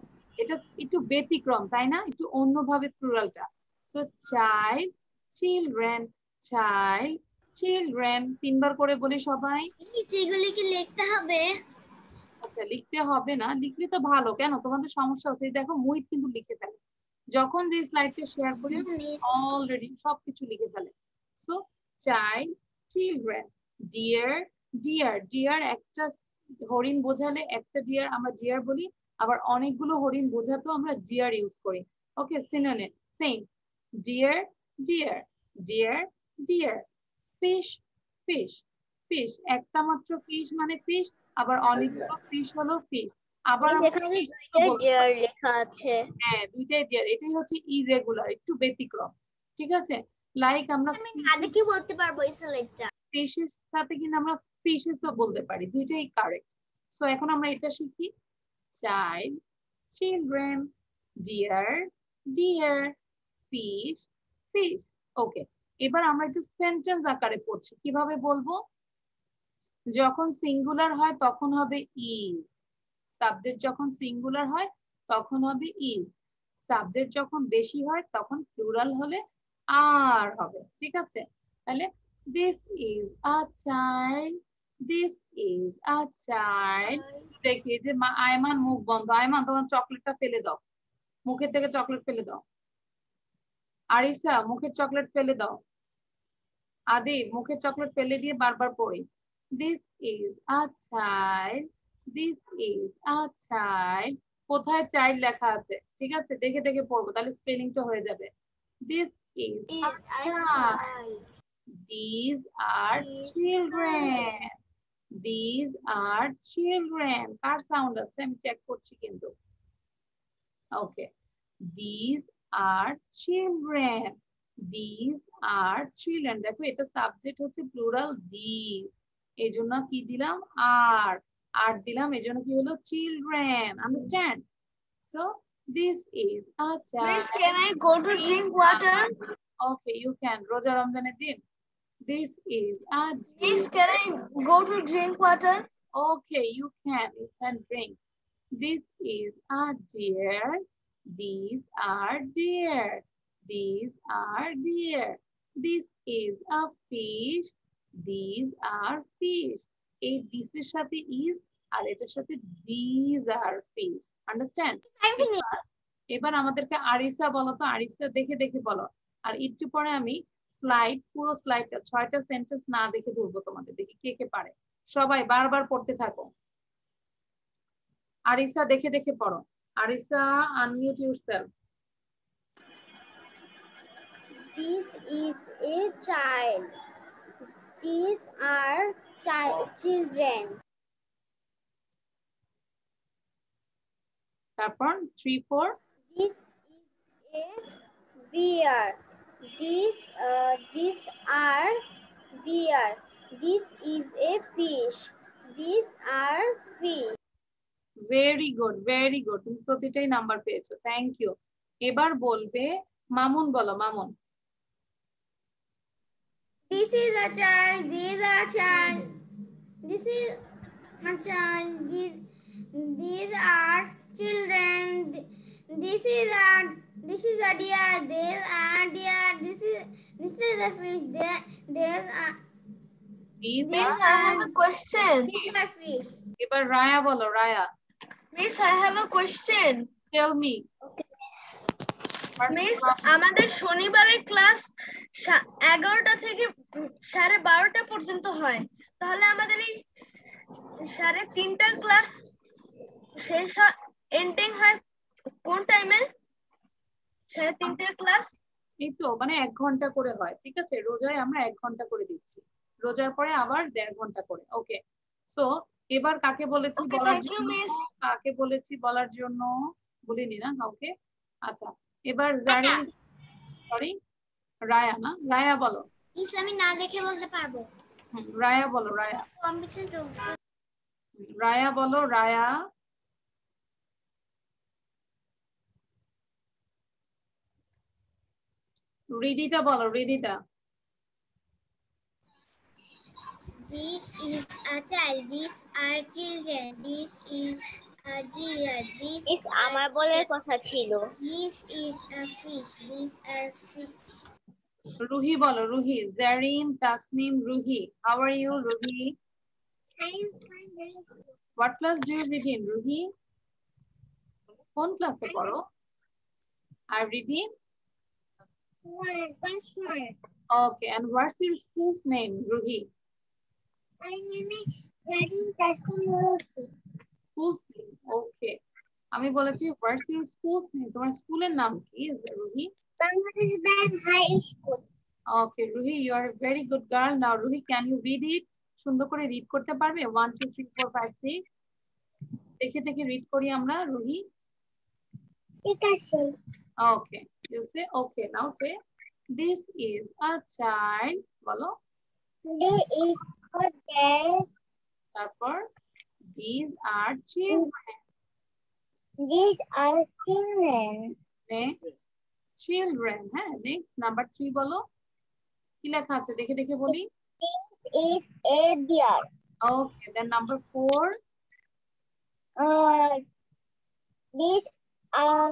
এটা একটু ব্যতিক্রম, তাই না? একটু অন্যভাবে প্লুরালটা। So child, children, child, children, তিনবার করে বলি সবাই। সেগুলি কি লিখতে হবে? আচ্ছা, লিখতে হবে না, লিখলে তো ভালো। কেন তোমাদের সমস্যা হচ্ছে? দেখো মুহিত কিন্তু লিখে ফেলে, যখন যে স্লাইডটা শেয়ার করি অলরেডি সবকিছু লিখে ফেলে। So child, children, deer, deer, deer একটা হরিণ বোঝালে একটা ডিয়ার আমরা ডিয়ার বলি, আবার অনেকগুলো হরিণ বোঝাতেও আমরা ডিয়ার ইউজ করি। Okay, synonym same, deer, deer, deer, deer. Fish, fish, fish, একটা মাত্র ফিশ মানে ফিশ, আবার অনেকগুলো ফিশ হলো ফিশ। আবার এখানে দুইটা ডিয়ার লেখা আছে। হ্যাঁ, দুইটাই ডিয়ার। এটাই হচ্ছে ইরেগুলার, একটু ব্যতিক্রম, ঠিক আছে? লাইক আমরা আগে কি বলতে পারবো এই সিলেক্টটা? ফিশের সাথে কিন্তু আমরা ফিশেসও বলতে পারি, দুইটাই কারেক্ট। সো এখন আমরা এটা শিখি, child, children, deer, deer, fish, fish. Okay, এবার আমরা একটু সেন্টেন্স আকারে পড়ছি। কিভাবে বলবো? যখন সিঙ্গুলার হয় তখন হবে ইজ, সাবজেক্ট যখন সিঙ্গুলার হয় তখন হবে ইজ, সাবজেক্ট যখন বেশি হয় তখন প্লুরাল হলে আর হবে, ঠিক আছে? তাহলে this is a child, this is a child. দেখি যে আয়মান মুখ বন্ধ। আয়মান, তোমার চকলেটটা ফেলে দাও, মুখের থেকে চকলেট ফেলে দাও। আরিসা, মুখের চকলেট ফেলে দাও। আদি, মুখের চকলেট ফেলে দিয়ে বারবার পড়ি, this is a child, this is a child. কোথায় চাইল্ড লেখা আছে? ঠিক আছে, দেখে দেখে পড়বো, তাহলে স্পেলিংটা হয়ে যাবে। This is a child, this are children, this are children. কার সাউন্ড আছে আমি চেক করছি কিন্তু। Okay, this are children, this are children. দেখো এটা সাবজেক্ট হচ্ছে প্লুরাল দিস, এই জন্য কি দিলাম? আর, আর দিলাম, এই জন্য কি হলো? Children. Understand? So this is a child. Can I go to drink water? Okay, you can. রোজা রমজানের দিন। This is a Miss, can I go to drink water? Okay, you can drink. This is a deer, these are deer, these are deer. This is a fish, these are fish. এই this এর সাথে is আর এটার সাথে these are fish. Understand? এবার আমাদেরকে আরিসা বলো তো, আরিসা দেখে দেখে বলো। আর একটু পরে আমি স্লাইড, পুরো স্লাইডটা 6টা সেন্টেন্স না দেখে ধরবো তোমাদের, দেখি কে কে পারে। সবাই বারবার পড়তে থাকো। আরিসা দেখে দেখে পড়ো। Aricha, unmute yourself. This is a child. These are children. তারপর 3, 4. This is a bear. These are bear. This is a fish. These are fish. Very good, very good. তুমি প্রতিটাই নাম্বার পেয়েছো, থ্যাংক ইউ। এবার বলবে মামুন, বলো Mamun. This is a child. These are child. This is a child. These are children. This is a deer. There are deer. This is a fish. There are These these are, I have a question. These are fish. এবার রায়া বলো, Raya. Miss, I have a question. Tell me. Miss আমাদের শনিবারের class 11টা থেকে 12:30 পর্যন্ত হয়, তাহলে আমাদের এই 3:30টার ক্লাস শেষ এন্ডিং হয় কোন টাইমে? 3:30টার ক্লাস এই তো মানে 1 ঘন্টা করে হয়, ঠিক আছে? রোজায় আমরা 1 ঘন্টা করে দিচ্ছি, রোজার পরে আবার 1.5 ঘন্টা করে। ওকে, সো এবার কাকে বলেছি বলার জন্য? কাকে বলেছি বলার জন্য? বলিনি না কাউকে। আচ্ছা, এবার জারিন, সরি রায়া না, রায়া বলো। আমি না দেখে বলতে পারবো। রায়া বলো, রায়া। রায়া বলো, রায়া। রিদিতা বলো, Ridita. This is a child. These are children. This is a deer. This আমার বলার কথা ছিল। This is a fish. These are fish. Ruhi বলো, Ruhi. Zarin, Tasnim, Ruhi. How are you, Ruhi? I am fine. What class do you read in, Ruhi? কোন ক্লাসে পড়ো? I read in? One. Okay, and what's your school's name, Ruhi? My name is Zarin Tasnim. School's name, okay. আমি বলেছি what's your school's name? তোমার স্কুলের নাম কি, Ruhi? Bangladesh Bank High School. Okay, Ruhi, you are a very good girl. Now, Ruhi, can you read it? সুন্দর করে read করতে পারবে? 1 2 3 4 5 6 দেখে দেখে রিড করি আমরা, রুহি। ঠিক আছে। Okay, you say okay. Now say this is a child. বলো। This is a desk. তারপর these are children. These are children. Next, children. হ্যাঁ, next number 3 বলো। কি লেখা আছে দেখে দেখে বলি। This is a deer. Okay, then number 4. These are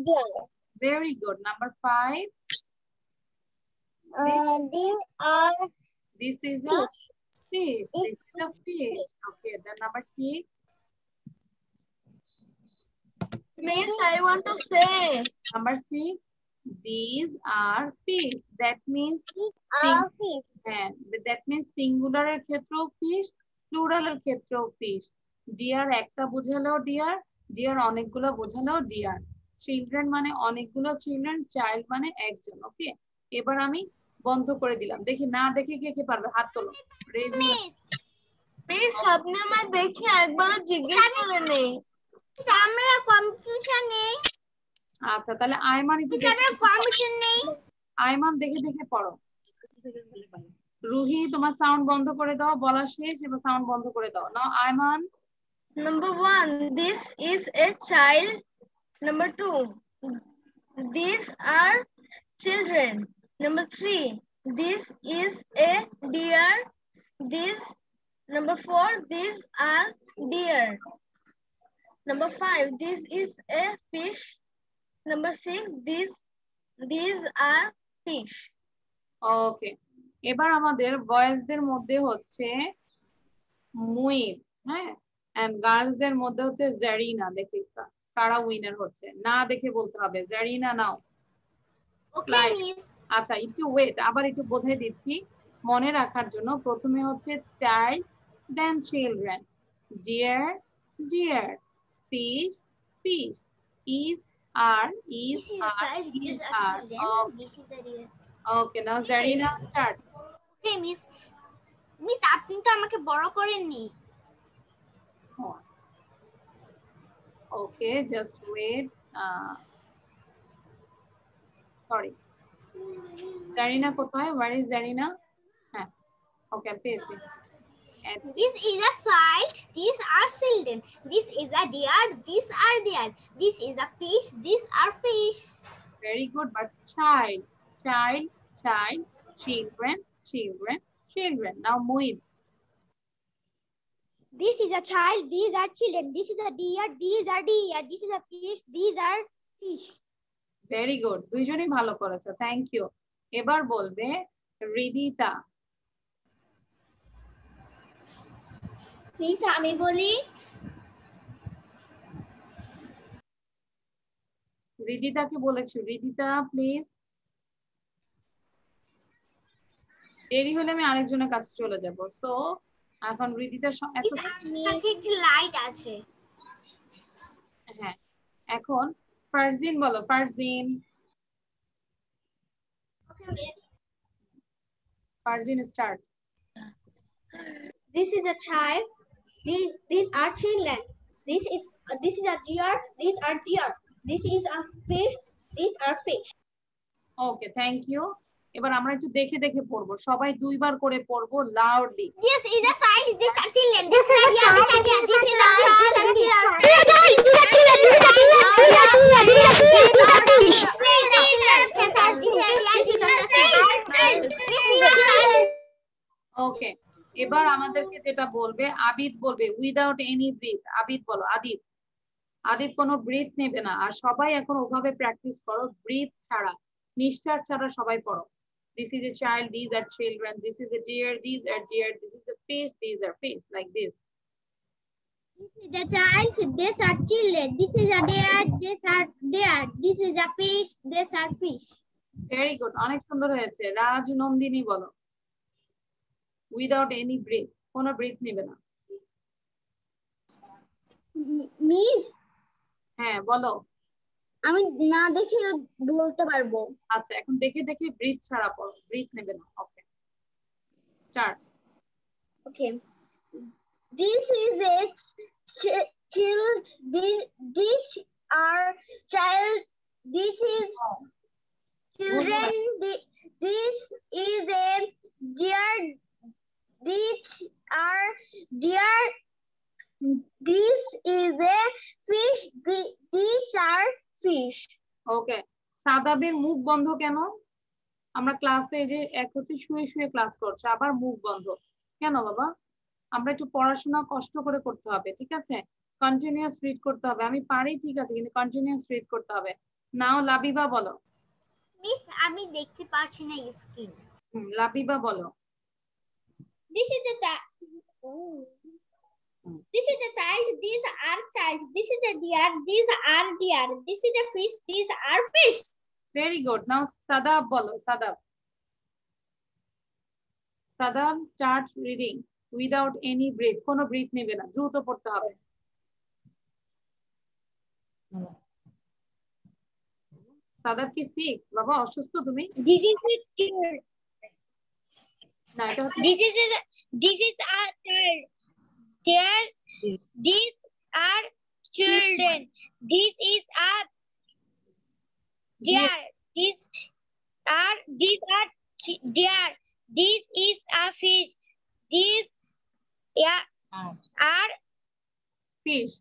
deer. Very good. Number 5. This is a fish. This is a fish. Okay, then number 6. Miss, I want to say. Number 6. These are fish. That means Fish. that means singular এর ক্ষেত্রেও fish, plural এর ক্ষেত্রেও fish. Deer একটা বোঝালেও deer, deer অনেকগুলো বোঝালেও deer. Children মানে অনেকগুলো children, child মানে একজন। ওকে, এবার আমি বন্ধ করে দিলাম। দেখি না দেখে কে কে পারবে হাত তোলো। মিস আপনি আমার দেখে একবার জিজ্ঞেস করে নেই। আমরা কম্পিটিশন নেই। আচ্ছা, তাহলে আয়মান একটু কম্পিটিশন নেই। আয়মান দেখে দেখে পড়ো। রুহি, তোমার সাউন্ড বন্ধ করে দাও, বলা শেষ, এবার সাউন্ড বন্ধ করে দাও। নাও Ayman. Number 1, this is a child. Number 2, these are children. Number 3, this is a deer. Number 4, these are deer. Number 5, this is a fish. Number 6, these are fish. ওকে, এবার আমাদের বয়েজদের মধ্যে হচ্ছে মুইব, হ্যাঁ, এন্ড গার্লসদের মধ্যে হচ্ছে জারিনা। দেখি কারা উইনার হচ্ছে, না দেখে বলতে হবে। জারিনা নাও। Okay, miss. আচ্ছা, একটু ওয়েট, আবার একটু বোঝাই দিচ্ছি মনে রাখার জন্য। প্রথমে হচ্ছে child, then children, deer, deer, fish, fish, is, are, is, are, is, are. This is a deer. Okay, now Zarina start. Okay, miss. Miss, আপনি তো আমাকে বড় করেননি। Okay, just wait. Sorry. Zarina কোথায়? Where is Zarina? হ্যাঁ, okay, পেয়েছি। This is a child. These are children. This is a deer. These are deer. This is a fish. These are fish. Very good, but child, child, child, children, children, children. Now Muid. This is a child. These are children. This is a deer. These are deer. This is a fish. These are fish. Very good, দুইজনই ভালো করেছো, thank you. এবার বলবে Ridita. Miss আমি বলি। রিদিতাকে বলেছি, Ridita please. দেরি হলে আমি আরেকজনের কাছে চলে যাব। সো এখন রিদিতার লাইট আছে। হ্যাঁ, এখন ফারজিন বলো, Farzin. Farzin start. This is a child. These are children. This is a deer. These are deer. This is a fish. These are fish. Okay, thank you. এবার আমরা একটু দেখে দেখে পড়বো, সবাই দুইবার করে পড়বো loudly. This is a child. These are children. This is a deer. This is a deer. This is a fish. This is a fish. ওকে, এবার আমাদেরকে যেটা বলবে আবিদ বলবে উইদাউট এনি ব্রিথ। আবিদ বলো, আদিব। আদিব কোনো ব্রিথ নেবে না। আর সবাই এখন ওভাবে প্র্যাকটিস করো, ব্রিথ ছাড়া, নিঃশ্বাস ছাড়া সবাই পড়ো। This is a child, these are children, this is a deer, these are deer, this is a fish, these are fish, like this. This is a child. These are children. This is a deer. These are deer. This is a fish. These are fish. Very good, অনেক সুন্দর হয়েছে। রাজ নন্দিনী বলো without any breath, কোনো breath নেবে না। Miss হ্যাঁ বলো। আমি না দেখে বলতে পারবো। আচ্ছা, এখন দেখে দেখে ব্রিথ ছাড়া পড়ো, ব্রিথ নেবে না। ওকে, start. Okay. This is a child. These are child. This is children. This is a deer. These are deer. This is a fish. These are fish. ওকে, সাদাবের মুখ বন্ধ কেন? আমরা ক্লাসে যে এক হচ্ছে শুয়ে শুয়ে ক্লাস করছে, আবার মুখ বন্ধ কেন বাবা? আমরা একটু পড়াশোনা কষ্ট করে করতে হবে, ঠিক আছে? কন্টিনিউয়াস রিড করতে হবে। আমি পারি ঠিক আছে, কিন্তু কন্টিনিউয়াস রিড করতে হবে। নাও লাবিবা বলো। মিস আমি দেখতে পাচ্ছি না স্ক্রিন। লাবিবা বলো। This is a child. This is a child. These are child. This is a deer. These are deer. This is a fish. These are fish. Very good. Now Shadab বলো, Shadab. Shadab start reading without any breath, কোনো breath নেবে না, দ্রুত পড়তে হবে। সাদাব কি sick বাবা, অসুস্থ তুমি? This is a child. না, এটা হচ্ছে This is a child. There. These are children. This is a deer. These are deer. This is a fish. These are fish.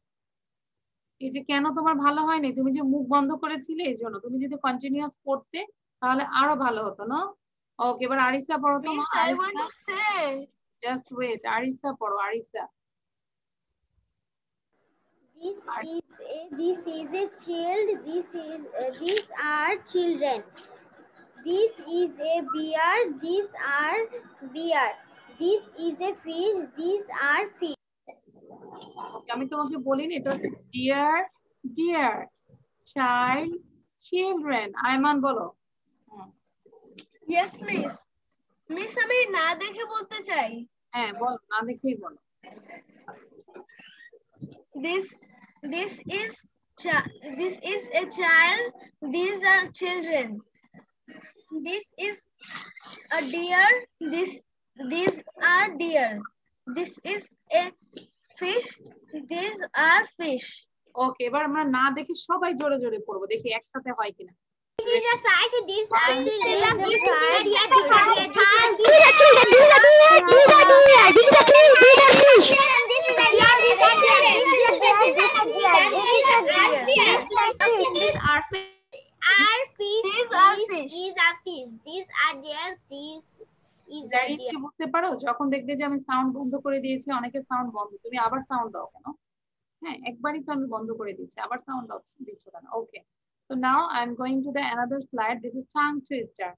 এই যে কেন তোমার ভালো হয়নি, তুমি যে মুখ বন্ধ করেছিলে এই জন্য। তুমি যদি কন্টিনিউয়াস পড়তে তাহলে আরো ভালো হতো না? ওকে, এবার আরিসা পড়ো তো। জাস্ট ওয়েট, আরিসা পড়ো, Aricha. This is a child. These are children. This is a bear. These are bear. This is a fish. These are fish. আমি তোমাকে বলিনি এটা হচ্ছে deer, deer, child, children. Ayman বলো। Yes, miss. Miss, আমি না দেখে বলতে চাই। হ্যাঁ বল, না দেখেই বলো। This is a child. These are children. This is a deer. These are deer. This is a fish. These are fish. ওকে, এবার আমরা না দেখে সবাই জোরে জোরে পড়বো, দেখি একসাথে হয় কিনা। This is a child. These are children. This is a deer. These are deer. These are fish. These are deer. These is a Zarin deer. কি বুঝতে পারো? যখন দেখবে যে আমি সাউন্ড বন্ধ করে দিয়েছি, অনেকে সাউন্ড বন্ধ, তুমি আবার সাউন্ড দাও কেন? হ্যাঁ, একবারই তো আমি বন্ধ করে দিচ্ছি, আবার সাউন্ড দিচ্ছ কেন? ওকে, so now I'm going to the another slide. This is tongue twister.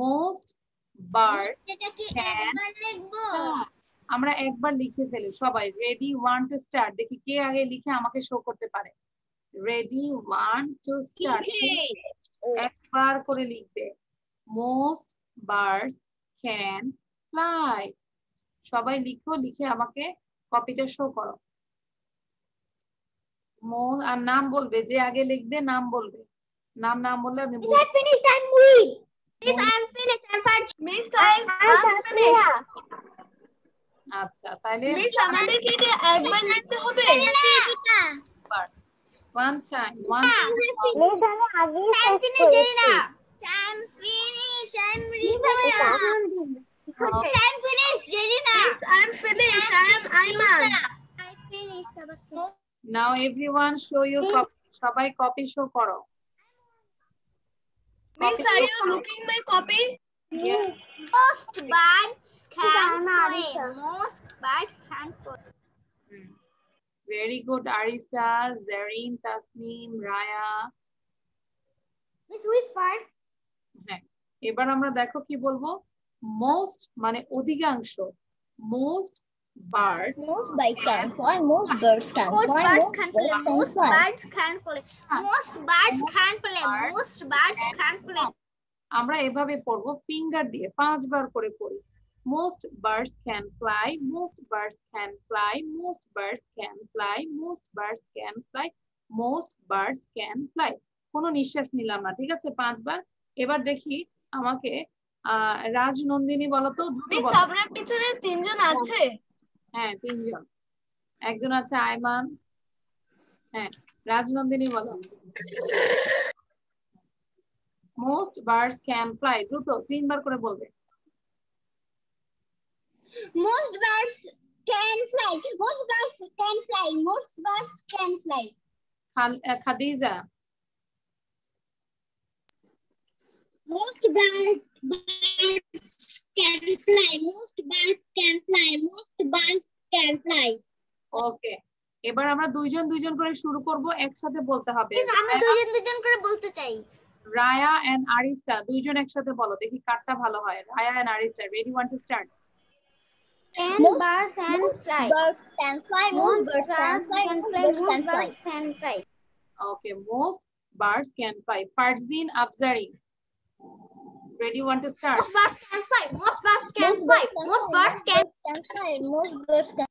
Most birds এটা কি can একবার লিখবো? fly. আমরা একবার লিখে ফেলি সবাই। Ready, 1 to start. দেখি কে আগে লিখে আমাকে শো করতে পারে। Ready, 1 to start. একবার করে লিখবে। Most birds can fly. সবাই লিখো, লিখে আমাকে কপিটা শো করো। আর নাম বলবে, যে আগে লিখবে নাম বলবে। নাম বললে আমি বলবো। I'm finished. I'm weak. Miss, I'm finished. I'm finished. Miss I'm finished. আচ্ছা, তাহলে মিস আমাদেরকে এটা একবার লিখতে হবে। one time. I'm finished, Jelena. I'm finished. I'm finished, Jelena. I'm finished. I'm Ayman. I finished. Tabassum. Now everyone show your copy. সবাই copy show করো। Miss, are you looking my copy? Yes. Most birds can fly. Most birds can fly. Very good, Arisa, Zareen, Tasneem, Raya. Miss, who is first? হ্যাঁ, এবার আমরা দেখো কি বলবো। Most মানে অধিকাংশ। Most birds. Most birds can fly. Most birds can Most fly. birds can fly. birds Most fly. birds can fly. Most birds can fly. Most birds can fly. আমরা এভাবে পড়বো, ফিঙ্গার দিয়ে 5 বার করে পড়ি। Most birds can fly. Most birds can fly. Most birds can fly. Most birds can fly. Most birds can fly. কোনো নিঃশ্বাস নিলাম না, ঠিক আছে? 5 বার। এবার দেখি আমাকে রাজনন্দিনী বলো তো, দ্রুত মিস, বলো। আপনার পিছনে 3 জন আছে। হ্যাঁ, 3 জন। একজন আছে আয়মান। হ্যাঁ, রাজনন্দিনী বলো। Most birds can fly. দ্রুত 3 বার করে বলবে। Most birds can fly. Most birds can fly. Most birds can fly. Khadija. Most birds can fly. Most birds can fly. Most birds can fly. ওকে, এবার আমরা দুইজন করে শুরু করব, একসাথে বলতে হবে। আমি দুজন করে বলতে চাই। রায়া এন্ড আরিসা দুইজন একসাথে বলো, দেখি কারটা ভালো হয়। Raya and Arisa, ready, 1 to start. Most birds can fly. Birds can fly. Most birds can fly. Most birds can fly. Can fly. Okay, most birds can fly. Farzin Afzari, ready, 1 to start. Most birds can fly. Most birds can fly. Most birds can fly. Most birds can.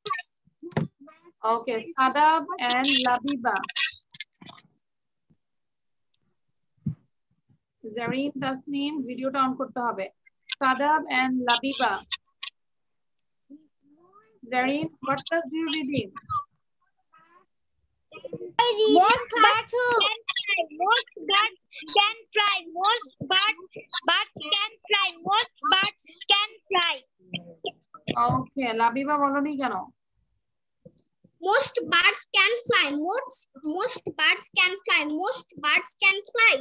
Okay, Sadab and Labiba. Zareen, Tasneem, video টা on করতে হবে। Sadab and Labiba. Zareen, what does you reading? Most birds can fly. Most birds can fly. Most birds can fly. Most birds can fly. Okay, Labiba বলনি কেন? Most birds can fly. Most birds can fly. Most birds can fly.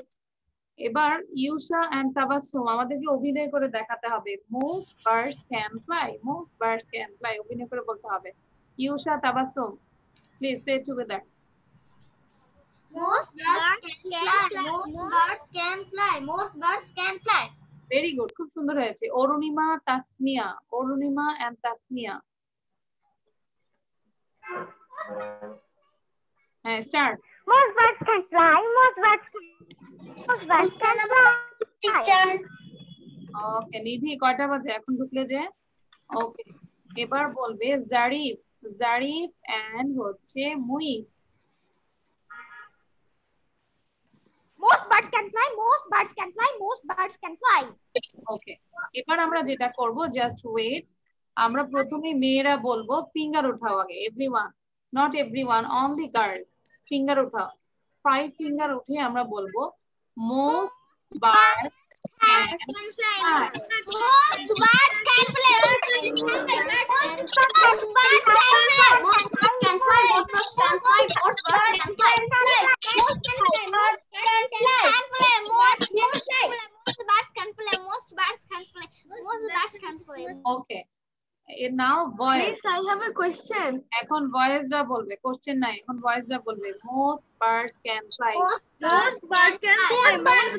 এবার ইউসা and Tabassum আমাদেরকে অভিনয় করে দেখাতে হবে। Most birds can fly. Most birds can fly. অভিনয় করে বলতে হবে। ইউসা, Tabassum, please say together. Most birds can fly. Most birds can fly. Most birds can fly. Very good, খুব সুন্দর হয়েছে। অরুণিমা, তাসমিয়া, অরুণিমা এন্ড তাসমিয়া। হ্যাঁ, start. Most birds can fly. Most birds can fly. Teacher. ওকে, নিধি কয়টা বাজে এখন ঢুকলে যে? ওকে, এবার বলবে জারিফ, জারিফ এন্ড হচ্ছে মুইফ। Most birds can fly. Most birds can fly. Most birds can fly. ওকে, এবার আমরা যেটা করব, জাস্ট ওয়েট। আমরা প্রথমে মেয়েরা বলবো, ফিঙ্গার উঠাও আগে। Everyone, not everyone, only girls. Finger উঠাও। 5 ফিঙ্গার উঠে আমরা বলবো most birds can fly. Most birds can fly. Most birds can fly. Most birds can fly. Most birds can fly. Most birds can fly. Most can fly. Most can fly. Most birds can fly. Most birds can fly. Most birds can fly. Most birds now voice. Miss, I have a question. এখন ভয়েসরা বলবে, question নাই, এখন ভয়েসরা বলবে most birds can fly. Most birds can fly. Most birds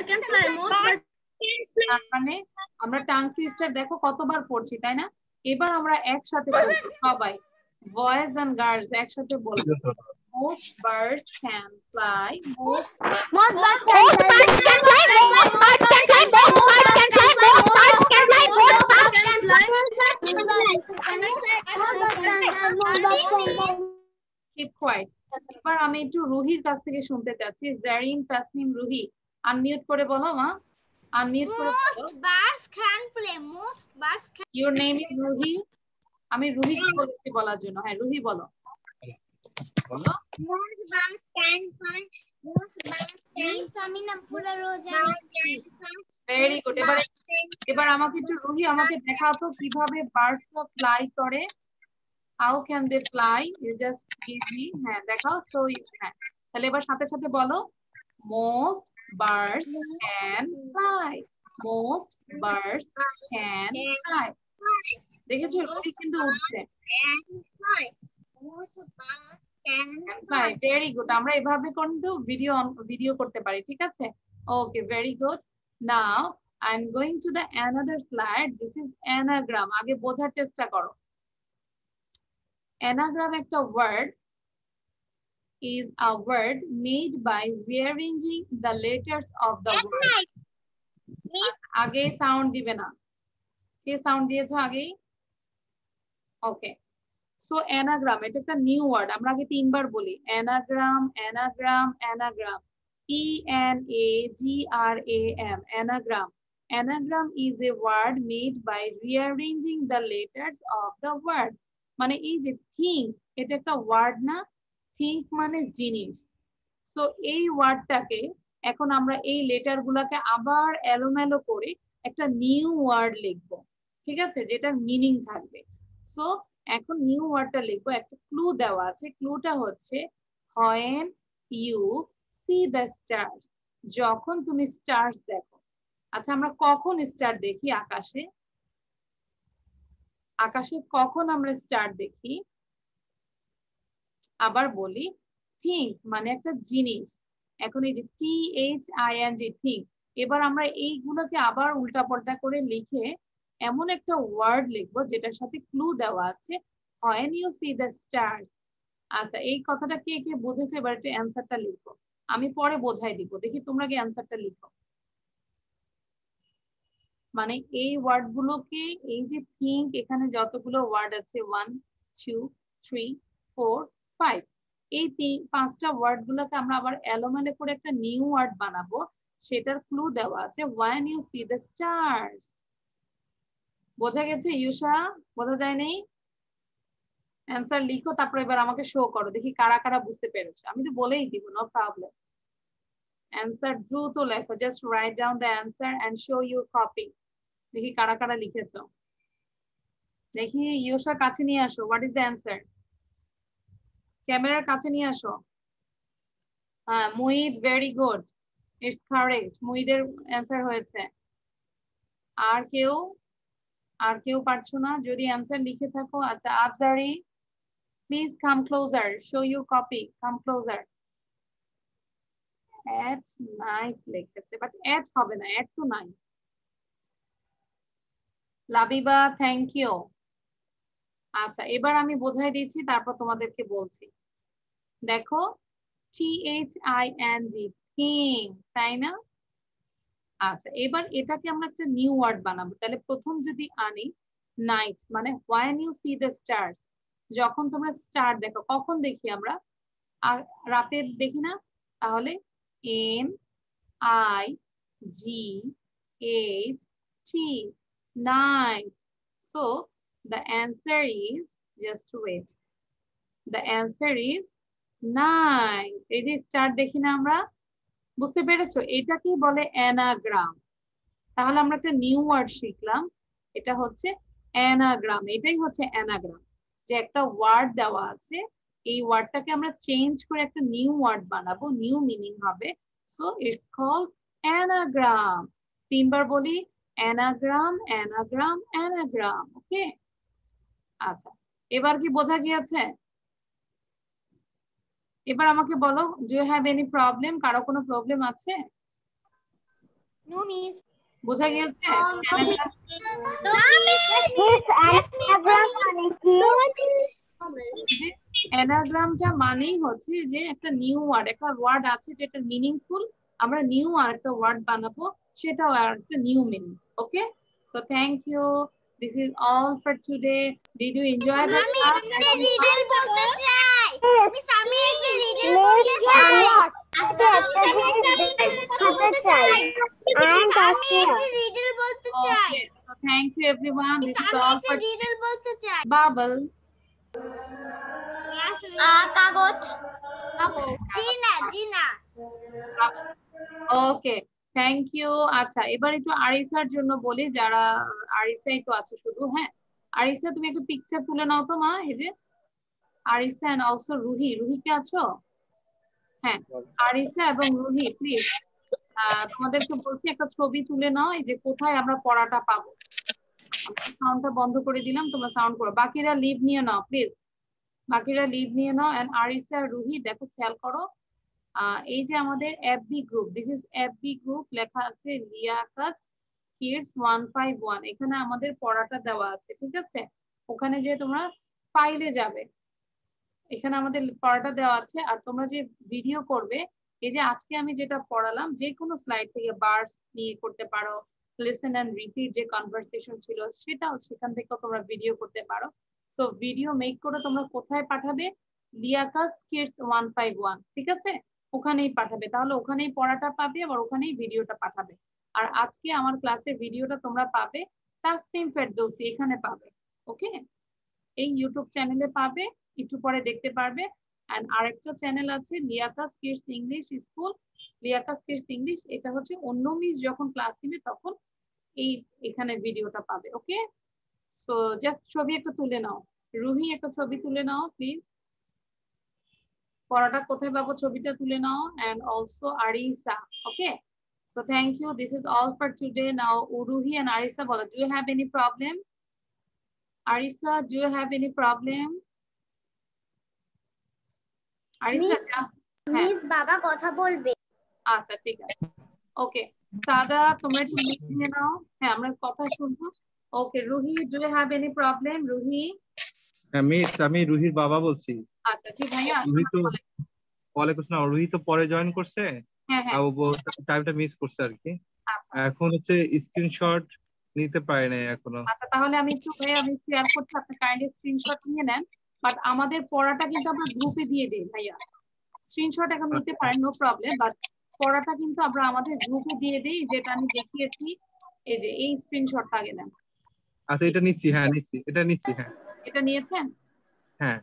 can fly. মানে আমরা tongue twister দেখো কতবার পড়ছি তাই না? এবার আমরা একসাথে বলবো সবাই, বয়েজ এন্ড গার্লস একসাথে বলবো most birds can fly. Most birds can fly. Most birds can fly. Most birds can fly. Most birds can fly. Most birds can fly. keep quiet। এবার আমি একটু রুহির কাছ থেকে শুনতে চাচ্ছি। জারিন, তাসনিম, রুহি আনমিউট করে বলো মা, আনমিউট করে বলো। Most birds can fly. Most birds can. Your name is Ruhi. আমি রুহিকে বলেছি বলার জন্য। হ্যাঁ রুহি বলো। বলো। Most birds can fly. Most birds can very good. এবার আমাকে একটু রুহি আমাকে দেখাও তো কিভাবে বার্ডস ফ্লাই করে। How can they fly? You just give me. হ্যাঁ দেখাও তো। হ্যাঁ তাহলে এবার সাথে সাথে বলো most birds can fly. Most birds can fly. দেখেছো রুহি কিন্তু উঠছে। Very good. আমরা এভাবে কিন্তু ভিডিও করতে পারি, ঠিক আছে? Okay very good. Now I am going to the another slide. This is anagram. আগে বোঝার চেষ্টা করো। Anagram একটা word is a word made by rearranging the letters of the word. আগে সাউন্ড দিবে না। কে সাউন্ড দিয়েছো আগে? ওকে। সো অ্যানাগ্রাম এটা একটা নিউ ওয়ার্ড। আমরা আগে তিনবার বলি anagram, anagram, anagram. ENAGRAM, anagram. Anagram is a word made by rearranging the letters of the word. মানে এই যে থিঙ্ক, এটা একটা ওয়ার্ড না? থিঙ্ক মানে জিনিস। সো এই ওয়ার্ডটাকে এখন আমরা এই লেটার গুলাকে আবার এলোমেলো করে একটা নিউ ওয়ার্ড লিখবো, ঠিক আছে, যেটার মিনিং থাকবে। সো এখন নিউ ওয়ার্ডটা লিখবো। একটা ক্লু দেওয়া আছে। ক্লুটা হচ্ছে when you see the stars, যখন তুমি স্টার্স দেখো। আচ্ছা আমরা কখন স্টার দেখি আকাশে? আকাশে কখন আমরা স্টার দেখি? আবার বলি থিঙ্ক মানে একটা জিনিস। এখন এই যে THING থিঙ্ক। এবার আমরা এইগুলোকে আবার উল্টাপাল্টা করে লিখে এমন একটা ওয়ার্ড লিখবো যেটার সাথে ক্লু দেওয়া আছে when you see the stars। আচ্ছা এই কথাটা কে কে বুঝেছে? এবার একটু অ্যান্সারটা লিখো। আমি পরে বোঝাই দিব। দেখি তোমরা কি অ্যান্সারটা লিখো। মানে এই ওয়ার্ড গুলোকে, এই যে থিঙ্ক, এখানে যতগুলো ওয়ার্ড আছে 1 2 3 4 5, এই পাঁচটা ওয়ার্ড গুলোকে আমরা আবার এলোমেলো করে একটা নিউ ওয়ার্ড বানাবো। সেটার ক্লু দেওয়া আছে when you see the stars। বোঝা গেছে ইউষা? বোঝা যায় নাই? অ্যান্সার লিখো, তারপর এবার আমাকে শো করো দেখি কারা কারা বুঝতে পেরেছো। আমি তো বলেই দিব, নো প্রবলেম। অ্যান্সার দ্রুত লেখো। Just write down the answer and show your copy. দেখি কারা কারা লিখেছো। দেখি ইউষার কাছে নিয়ে আসো। What is the answer? ক্যামেরার কাছে নিয়ে আসো। হ্যাঁ Muhit, very good, it's correct. মুহিতের অ্যান্সার হয়েছে। আর কেউ? আর কেউ পারছো না? যদি অ্যান্সার লিখে থাকো। আচ্ছা Afzari, please come closer, show your copy, come closer. at night লিখতেছে, বাট এট হবে না, এট তো নাই। Labiba, thank you. আচ্ছা এবার আমি বোঝাই দিচ্ছি, তারপর তোমাদেরকে বলছি। দেখো THING থিং, তাই না? আচ্ছা এবার এটাকে আমরা একটা নিউ ওয়ার্ড বানাবো। তাহলে প্রথম যদি আনি নাইট, মানে when you see the stars, যখন তোমরা স্টার দেখো। কখন দেখি আমরা? রাতে দেখি না? তাহলে NIGHT, night. So the answer is, just wait, the answer is night. এই যে স্টার দেখি না আমরা, বুঝতে পেরেছো? এটাকেই বলে অ্যানাগ্রাম। তাহলে আমরা একটা নিউ ওয়ার্ড শিখলাম, এটা হচ্ছে অ্যানাগ্রাম। এটাই হচ্ছে অ্যানাগ্রাম, যে একটা ওয়ার্ড দেওয়া আছে, এই ওয়ার্ডটাকে আমরা চেঞ্জ করে একটা নিউ ওয়ার্ড বানাবো, নিউ মিনিং হবে। So it's called anagram. তিনবার বলি অ্যানাগ্রাম অ্যানাগ্রাম অ্যানাগ্রাম। ওকে, আচ্ছা এবার কি বোঝা গিয়েছে? এবার আমাকে বলো, do you have any problem? কারো কোনো প্রবলেম আছে? No miss. বোঝা গিয়েছে? অ্যানাগ্রামটা মানেই হচ্ছে যে একটা নিউ ওয়ার্ড, একটা ওয়ার্ড আছে যেটা মিনিংফুল, আমরা নিউ আরেকটা ওয়ার্ড বানাবো, সেটাও একটা new meaning. Okay, so thank you, this is all for today. Did you enjoy the class? Riddle বলতে চাই মিস, আমি একটা রিডল বলতে চাই। আমি একটা রিডল বলতে চাই। Okay, so thank you everyone. This is আমি all একটা for রিডল বলতে চাই। Bubble. কাগজ। জিনা জিনা। ওকে, থ্যাংক ইউ। আচ্ছা এবার একটু আরিসার জন্য বলি, যারা আরিসাই তো আছে শুধু। হ্যাঁ আরিসা, তুমি একটু পিকচার তুলে নাও তো মা। এই যে আরিসা এন্ড অলসো রুহি। রুহি কে আছো? হ্যাঁ আরিসা এবং রুহি প্লিজ তোমাদেরকে বলছি একটা ছবি তুলে নাও, এই যে কোথায় আমরা পড়াটা পাবো। সাউন্ডটা বন্ধ করে দিলাম, তোমরা সাউন্ড করো। বাকিরা লিভ নিয়ে নাও প্লিজ, বাকিরা লিভ নিয়ে নাও। এন্ড আরিসা রুহি দেখো, খেয়াল করো, এই যে আমাদের FB group, this is FB group, লেখা আছে লিয়াকাস কিডস 151। এখানে আমাদের পড়াটা দেওয়া আছে, ঠিক আছে? ওখানে যে তোমরা ফাইলে যাবে, এখানে আমাদের পড়াটা দেওয়া আছে। আর তোমরা যে ভিডিও করবে, এই যে আজকে আমি যেটা পড়ালাম, যে কোনো স্লাইড থেকে বার্ডস নিয়ে করতে পারো, লিসেন এন্ড রিপিট যে কনভারসেশন ছিল সেটাও সেখান থেকেও তোমরা ভিডিও করতে পারো। সো ভিডিও মেক করে তোমরা কোথায় পাঠাবে? লিয়াকাস কিডস 151, ঠিক আছে? ওখানেই পাঠাবে, তাহলে ওখানেই পড়াটা পাবে, আবার ওখানেই ভিডিওটা পাঠাবে। আর আজকে আমার ক্লাসের ভিডিওটা তোমরা পাবে তাসনিম ফেরদৌসী, এখানে পাবে। ওকে, এই ইউটিউব চ্যানেলে পাবে, একটু পরে দেখতে পারবে। এন্ড আরেকটা চ্যানেল আছে Liakas kids English school, Liakas kids English, এটা হচ্ছে অন্য মিস যখন ক্লাস নিবে তখন এই এখানে ভিডিওটা পাবে। ওকে, সো জাস্ট ছবি একটা তুলে নাও। রুহি একটা ছবি তুলে নাও প্লিজ, পড়াটা কোথায় পাবো ছবিটা তুলে নাও। And also Arisa. Okay, so thank you, this is all for today. Now Uruhi and Arisa বলো, do you have any problem? Arisa, do you have any problem? Arisa miss বাবা কথা বলবে। আচ্ছা ঠিক আছে, ওকে। সাদা, তোমরা একটু লিখে নাও। হ্যাঁ আমরা কথা শুনবো। Okay, Ruhi, do you have any problem? Ruhi? Miss, আমি রুহির বাবা বলছি। আচ্ছা জি ভাইয়া। রুহি তো ওয়ালাইকুম আসসালাম। রুহি তো পরে জয়েন করছে, হ্যাঁ হ্যাঁ, টাইমটা মিস করছে আর কি। আচ্ছা এখন হচ্ছে স্ক্রিনশট নিতে পারে নাই এখনো। আচ্ছা, তাহলে আমি একটু ভাইয়া আমি শেয়ার করছি, আপনি কাইন্ডলি স্ক্রিনশট নিয়ে নেন। বাট আমাদের পড়াটা কিন্তু আমরা গ্রুপে দিয়ে দিই ভাইয়া, স্ক্রিনশট এখন নিতে পারেন, নো প্রবলেম, বাট পড়াটা কিন্তু আমরা আমাদের গ্রুপে দিয়ে দিই, যেটা আমি দেখিয়েছি। এই যে এই স্ক্রিনশটটা আগে নেন। আচ্ছা এটা নিচ্ছি, হ্যাঁ নিচ্ছি, এটা নিচ্ছি। হ্যাঁ এটা নিয়েছেন? হ্যাঁ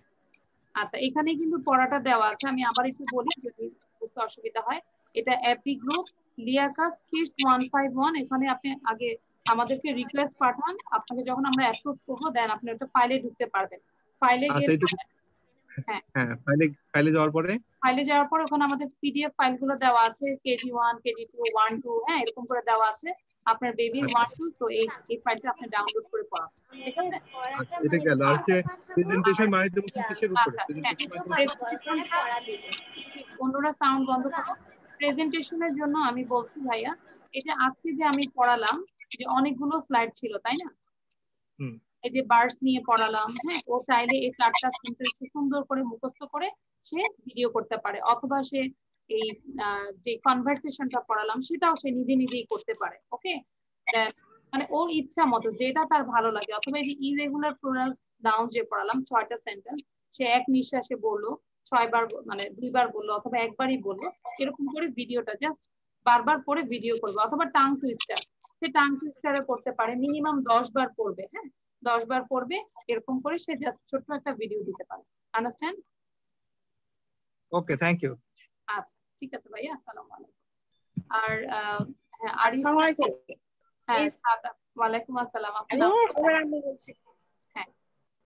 আচ্ছা, এখানে কিন্তু পড়াটা দেওয়া আছে, আমি আবার একটু বলি যদি বুঝতে অসুবিধা হয়। এটা এফবি গ্রুপ লিয়াকাস কিডস 151। এখানে আপনি আগে আমাদেরকে রিকোয়েস্ট পাঠান, আপনাকে যখন আমরা অ্যাপ্রুভ করবো দেন আপনি একটা ফাইলে ঢুকতে পারবেন। ফাইলে আচ্ছা গেলে এটা হ্যাঁ হ্যাঁ ফাইলে যাওয়ার পরে ফাইলে যাওয়ার পর ওখানে আমাদের পিডিএফ ফাইলগুলো দেওয়া আছে, কেজি 1, কেজি 2, 1, 2, হ্যাঁ এরকম করে দেওয়া আছে। আপনার বেবির 1, 2, তো এই ফাইলটা আপনি ডাউনলোড করে পড়াবেন, ঠিক আছে? আচ্ছা, এটা গেল। আর হচ্ছে প্রেজেন্টেশন বানাই দেবো কিসের উপরে? আচ্ছা হ্যাঁ, প্রেজেন্টেশন অন্যরা সাউন্ড বন্ধ করো। প্রেজেন্টেশনের জন্য আমি বলছি ভাইয়া, এটা আজকে যে আমি পড়ালাম, যে অনেকগুলো স্লাইড ছিল তাই না? হুম এই যে বার্ডস নিয়ে পড়ালাম, হ্যাঁ ও চাইলে এই 4টা সেন্টেন্স সুন্দর করে মুখস্থ করে সে ভিডিও করতে পারে, অথবা সে এই যে কনভারসেশনটা পড়ালাম সেটাও সে নিজে নিজেই করতে পারে। ওকে, মানে ওর ইচ্ছা মতো যেটা তার ভালো লাগে। অথবা এই যে ইরেগুলার প্রোনাউন্স নাউন যে পড়ালাম 6টা সেন্টেন্স, সে এক নিঃশ্বাসে বললো, 6 বার মানে 2 বার বললো, অথবা একবারই বললো, এরকম করে ভিডিওটা জাস্ট বারবার করে ভিডিও করবে। অথবা টাং টুইস্টার, সে টাং টুইস্টারে করতে পারে, মিনিমাম 10 বার পড়বে। হ্যাঁ 10 বার পড়বে, এরকম করে সে জাস্ট ছোট্ট একটা ভিডিও দিতে পারে। আন্ডারস্ট্যান্ড? Okay, thank you. আচ্ছা ঠিক আছে ভাইয়া, আসসালামু আলাইকুম। আর হ্যাঁ আরিফা, হ্যাঁ ওয়ালাইকুম আসসালাম।